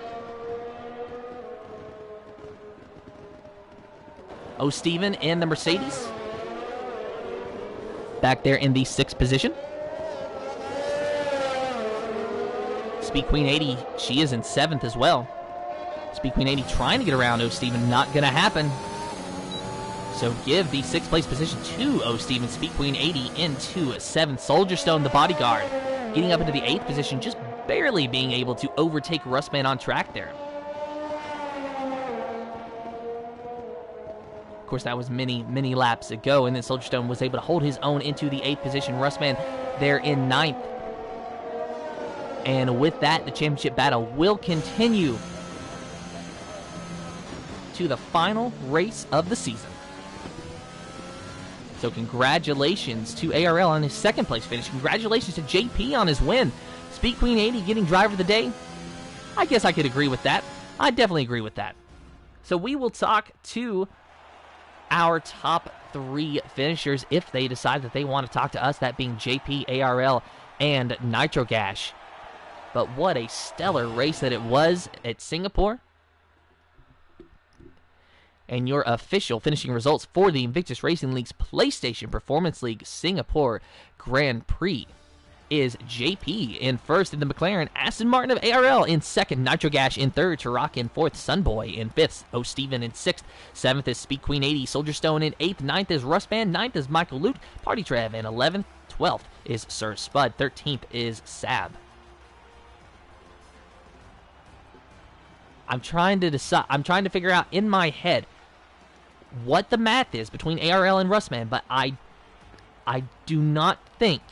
Oh, Steven in the Mercedes. Back there in the 6th position. Speed Queen 80, she is in 7th as well. Speed Queen 80 trying to get around Oh, Steven, not going to happen. So give the 6th place position to Oh Steven. Speed Queen 80 into 7th. Soldier Stone, the bodyguard, getting up into the 8th position, just barely being able to overtake Rustman on track there. Of course, that was many laps ago, and then Soldier Stone was able to hold his own into the 8th position. Rustman there in 9th. And with that, the championship battle will continue to the final race of the season. So congratulations to ARL on his 2nd place finish. Congratulations to JP on his win. Speed Queen 80 getting driver of the day. I guess I could agree with that. I definitely agree with that. So we will talk to our top 3 finishers if they decide that they want to talk to us, that being JP, ARL, and Nitro Gash. But what a stellar race that it was at Singapore. And your official finishing results for the Invictus Racing League's PlayStation Performance League Singapore Grand Prix is JP in first in the McLaren, Aston Martin of ARL in second, Nitro Gash in third, Turok in fourth, Sunboy in fifth, Oh Steven in sixth, seventh is Speed Queen 80, Soldier Stone in eighth, ninth is Rustman, ninth is Michael Lute, Party Trev in 11th, 12th is Sir Spud, 13th is Sab. I'm trying to figure out in my head what the math is between ARL and Rustman, but I do not think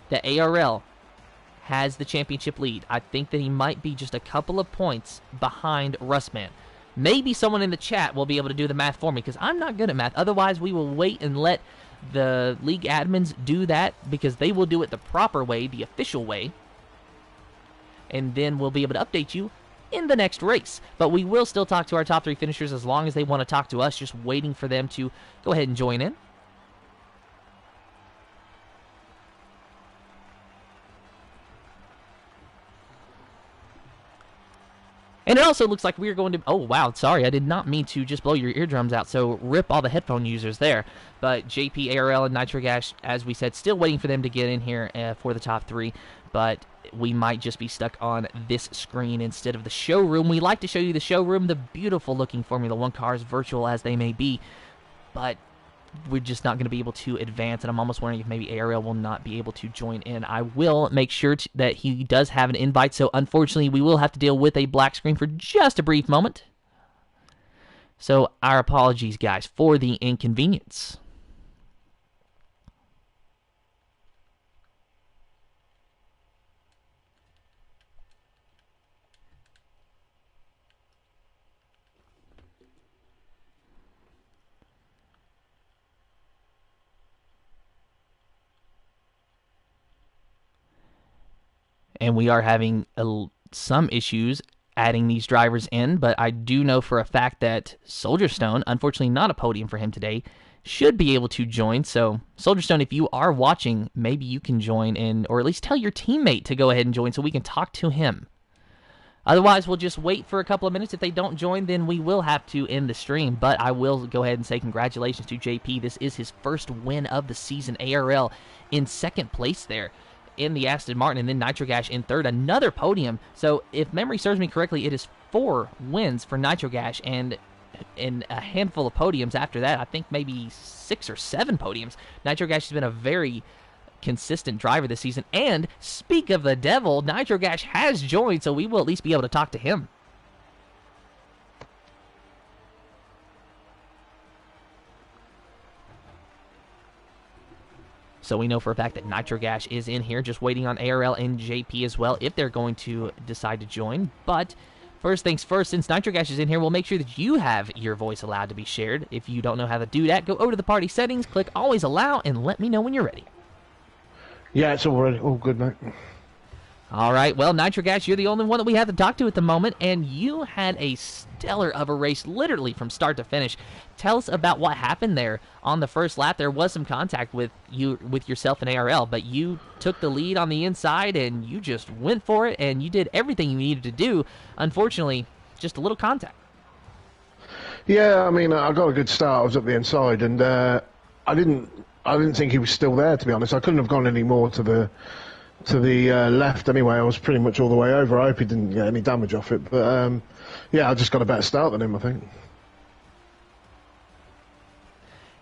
that ARL has the championship lead. I think that he might be just a couple of points behind Rustman. Maybe someone in the chat will be able to do the math for me, because I'm not good at math. Otherwise, we will wait and let the league admins do that, because they will do it the proper way, the official way, and then we'll be able to update you in the next race. But we will still talk to our top 3 finishers as long as they want to talk to us, just waiting for them to go ahead and join in. And it also looks like we're going to... Oh, wow, sorry, I did not mean to just blow your eardrums out, so rip all the headphone users there. But JP, ARL, and Nitro Gash, as we said, still waiting for them to get in here for the top 3, but we might just be stuck on this screen instead of the showroom. We like to show you the showroom, the beautiful-looking Formula 1 cars, virtual as they may be, but we're just not going to be able to advance, and I'm almost wondering if maybe ARL will not be able to join in. I will make sure that he does have an invite, so unfortunately we will have to deal with a black screen for just a brief moment. So our apologies, guys, for the inconvenience. And we are having some issues adding these drivers in, but I do know for a fact that Soldier Stone, unfortunately not a podium for him today, should be able to join. So, Soldierstone, if you are watching, maybe you can join in, or at least tell your teammate to go ahead and join so we can talk to him. Otherwise, we'll just wait for a couple of minutes. If they don't join, then we will have to end the stream. But I will go ahead and say congratulations to JP. This is his first win of the season. ARL in second place there in the Aston Martin, and then Nitrogash in third. Another podium. So if memory serves me correctly, it is 4 wins for Nitrogash, and in a handful of podiums after that. I think maybe 6 or 7 podiums. Nitrogash has been a very consistent driver this season. And speak of the devil, Nitrogash has joined, so we will at least be able to talk to him. So we know for a fact that Nitrogash is in here, just waiting on ARL and JP as well, if they're going to decide to join. But first things first, since Nitrogash is in here, we'll make sure that you have your voice allowed to be shared. If you don't know how to do that, go over to the party settings, click Always Allow, and let me know when you're ready. Yeah, it's already all good, mate. All right, well, Nitrogash, you're the only one that we have to talk to at the moment, and you had a stellar of a race, literally from start to finish. Tell us about what happened there on the first lap. There was some contact with yourself and ARL, but you took the lead on the inside, and you just went for it, and you did everything you needed to do. Unfortunately, just a little contact. Yeah, I mean, I got a good start. I was up the inside, and I didn't think he was still there, to be honest. I couldn't have gone any more to the left anyway. I was pretty much all the way over. I hope he didn't get any damage off it. But, yeah, I just got a better start than him, I think.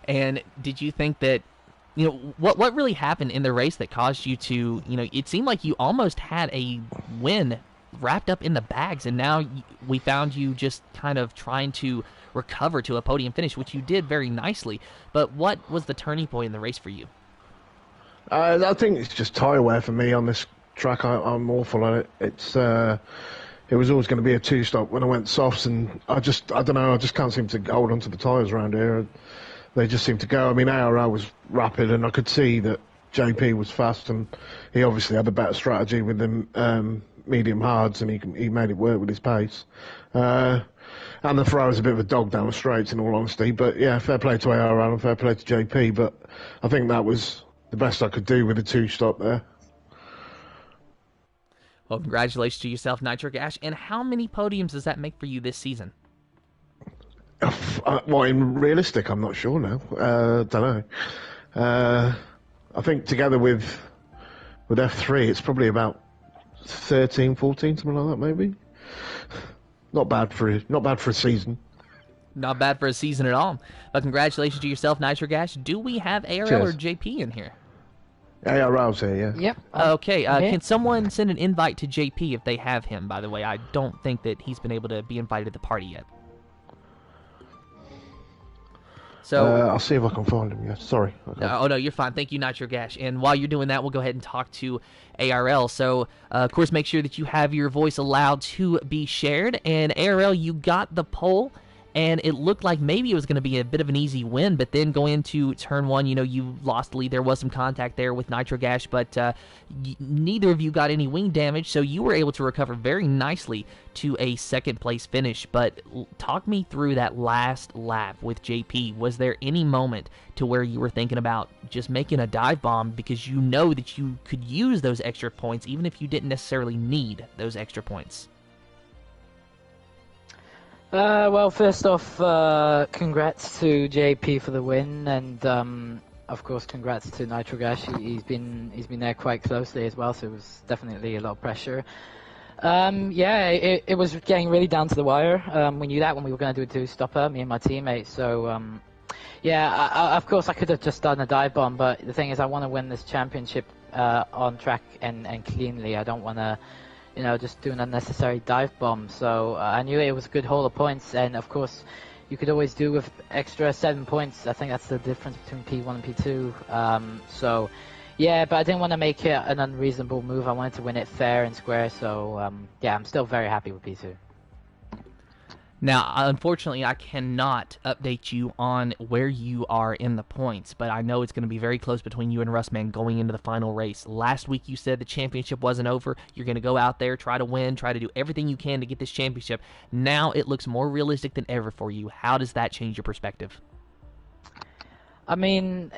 And did you think that, what really happened in the race that caused you to, it seemed like you almost had a win wrapped up in the bags, and now we found you just kind of trying to recover to a podium finish, which you did very nicely. But what was the turning point in the race for you? I think it's just tyre wear for me on this track. I'm awful at it. It was always going to be a 2-stop when I went softs, and I don't know, I just can't seem to hold onto the tyres around here. They just seem to go. I mean, ARL was rapid, and I could see that JP was fast, and he obviously had a better strategy with them medium hards, and he made it work with his pace. And the throw was a bit of a dog down the straights, in all honesty. But yeah, fair play to ARL and fair play to JP. But I think that was the best I could do with a 2-stop there. Well, congratulations to yourself, Nitrogash. And how many podiums does that make for you this season? Well, in realistic, I'm not sure now. Don't know. I think together with F3, it's probably about 13, 14, something like that, maybe. Not bad for a season. Not bad for a season at all. But congratulations to yourself, Nitrogash. Do we have ARL Cheers. or JP in here? ARL's here, yeah. Yep. Okay, can someone send an invite to JP if they have him, by the way? I don't think that he's been able to be invited to the party yet. So I'll see if I can find him, yeah. Sorry. Okay. Oh, no, you're fine. Thank you, Nitrogash. And while you're doing that, we'll go ahead and talk to ARL. So, of course, make sure that you have your voice allowed to be shared. And ARL, you got the pole, and it looked like maybe it was going to be a bit of an easy win, but then going into turn 1, you lost the lead. There was some contact there with Nitrogash, but neither of you got any wing damage, so you were able to recover very nicely to a second-place finish. But talk me through that last lap with JP. Was there any moment to where you were thinking about just making a dive bomb because you know that you could use those extra points even if you didn't necessarily need those extra points? Well, first off, congrats to JP for the win, and of course, congrats to Nitrogash. He's been there quite closely as well, so it was definitely a lot of pressure. Yeah, it was getting really down to the wire. We knew that when we were going to do a 2-stopper, me and my teammate. So yeah, of course, I could have just done a dive bomb, but the thing is, I want to win this championship on track and cleanly. I don't want to, just do an unnecessary dive bomb. So I knew it was a good haul of points, and of course, you could always do with extra 7 points. I think that's the difference between P1 and P2. So yeah, but I didn't want to make it an unreasonable move. I wanted to win it fair and square. So yeah, I'm still very happy with P2. Now, unfortunately, I cannot update you on where you are in the points, but I know it's going to be very close between you and Russman going into the final race. Last week, you said the championship wasn't over. You're going to go out there, try to win, try to do everything you can to get this championship. Now, it looks more realistic than ever for you. How does that change your perspective? I mean,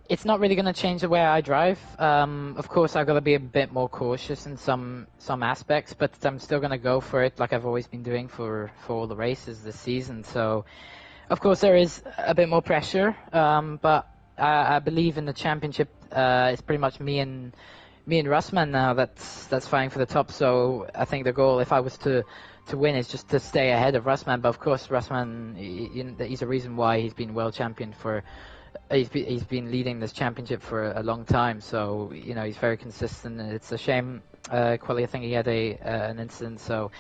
it's not really going to change the way I drive. Of course, I've got to be a bit more cautious in some aspects, but I'm still going to go for it like I've always been doing for all the races this season. So, of course, there is a bit more pressure, but I believe in the championship. It's pretty much me and Russman now that's fighting for the top. So I think the goal, if I was to win, is just to stay ahead of Russman. But of course, Russman, he's a reason why he's been world champion for. He's been leading this championship for a long time, so he's very consistent. It's a shame, quality. I think he had an incident, so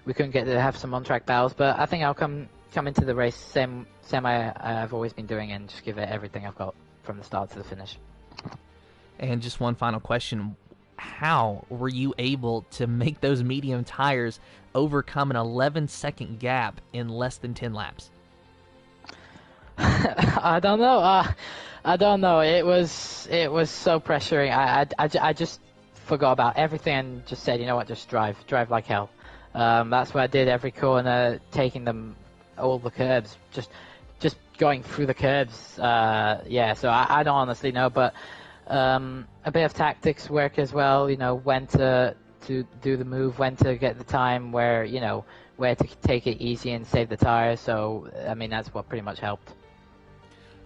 we couldn't get to have some on-track battles. But I think I'll come into the race same I've always been doing, and just give it everything I've got from the start to the finish. And just one final question: how were you able to make those medium tires overcome an 11-second gap in less than 10 laps? I don't know. I don't know. It was so pressuring. I just forgot about everything and just said, you know what, just drive like hell. That's what I did every corner, taking them all the curbs, just going through the curbs. So I don't honestly know, but a bit of tactics work as well. When to do the move, when to get the time, where to take it easy and save the tire. So I mean, that's what pretty much helped.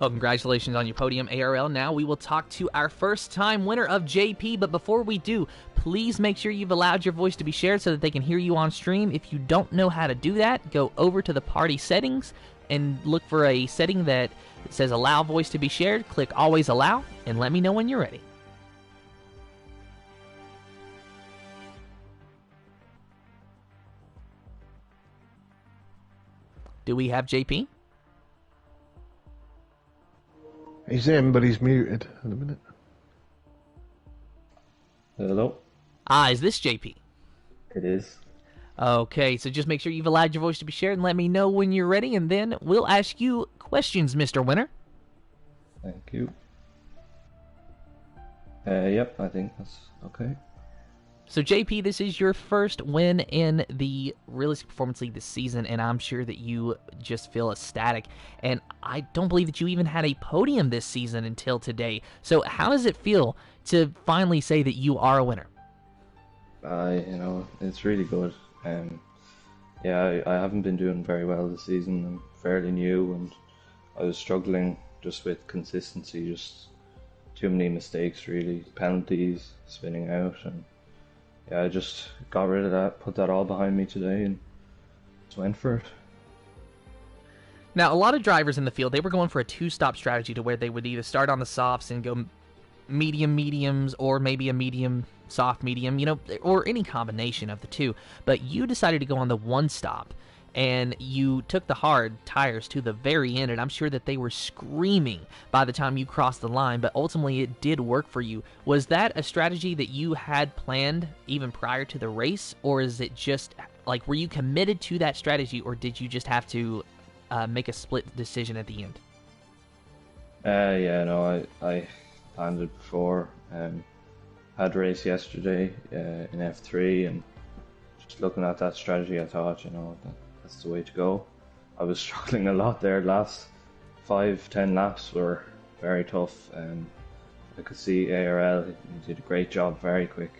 Well, congratulations on your podium, ARL. Now we will talk to our first-time winner of JP, but before we do, please make sure you've allowed your voice to be shared so that they can hear you on stream. If you don't know how to do that, go over to the party settings and look for a setting that says Allow Voice to be Shared. Click Always Allow, and let me know when you're ready. Do we have JP? He's in, but he's muted in a minute. Hello? Is this JP? It is. Okay, so just make sure you've allowed your voice to be shared and let me know when you're ready, and then we'll ask you questions, Mr. Winner. Thank you. Yep, I think that's okay. So, JP, this is your first win in the Realistic Performance League this season, and I'm sure that you just feel ecstatic. And I don't believe that you even had a podium this season until today. So, how does it feel to finally say that you are a winner? It's really good. I haven't been doing very well this season. I'm fairly new, and I was struggling just with consistency, just too many mistakes, really, penalties, spinning out, and I just got rid of that, put that all behind me today, and just went for it. Now, a lot of drivers in the field, they were going for a two-stop strategy to where they would either start on the softs and go mediums, or maybe a medium, soft, medium, or any combination of the two. But you decided to go on the one-stop, and you took the hard tires to the very end, and I'm sure that they were screaming by the time you crossed the line, but ultimately it did work for you. Was that a strategy that you had planned even prior to the race, or is it just, were you committed to that strategy, or did you just have to make a split decision at the end? I planned it before. Had a race yesterday in F3, and just looking at that strategy, I thought, that's the way to go. I was struggling a lot there. Last 5-10 laps were very tough, and I could see ARL, he did a great job, very quick,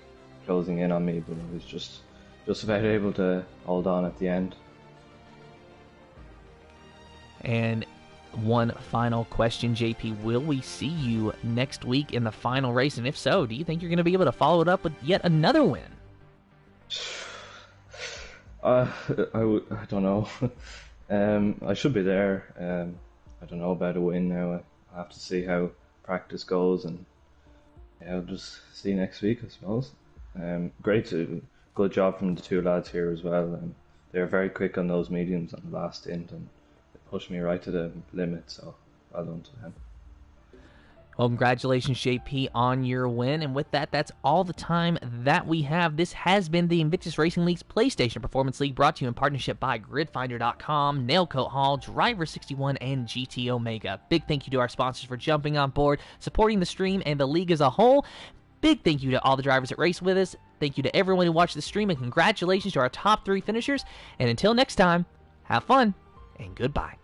closing in on me, but I was just about able to hold on at the end. And one final question, JP. Will we see you next week in the final race? And if so, do you think you're going to be able to follow it up with yet another win? I don't know. I should be there. I don't know about a win now. I have to see how practice goes, and I'll just see next week, I suppose. Good job from the two lads here as well. They were very quick on those mediums on the last stint, and they pushed me right to the limit, so well done to them. Well, congratulations, JP, on your win. And with that, that's all the time that we have. This has been the Invictus Racing League's PlayStation Performance League, brought to you in partnership by GridFinder.com, Nailcoat Hall, Driver61, and GT Omega. Big thank you to our sponsors for jumping on board, supporting the stream and the league as a whole. Big thank you to all the drivers that race with us. Thank you to everyone who watched the stream, and congratulations to our top 3 finishers. And until next time, have fun and goodbye.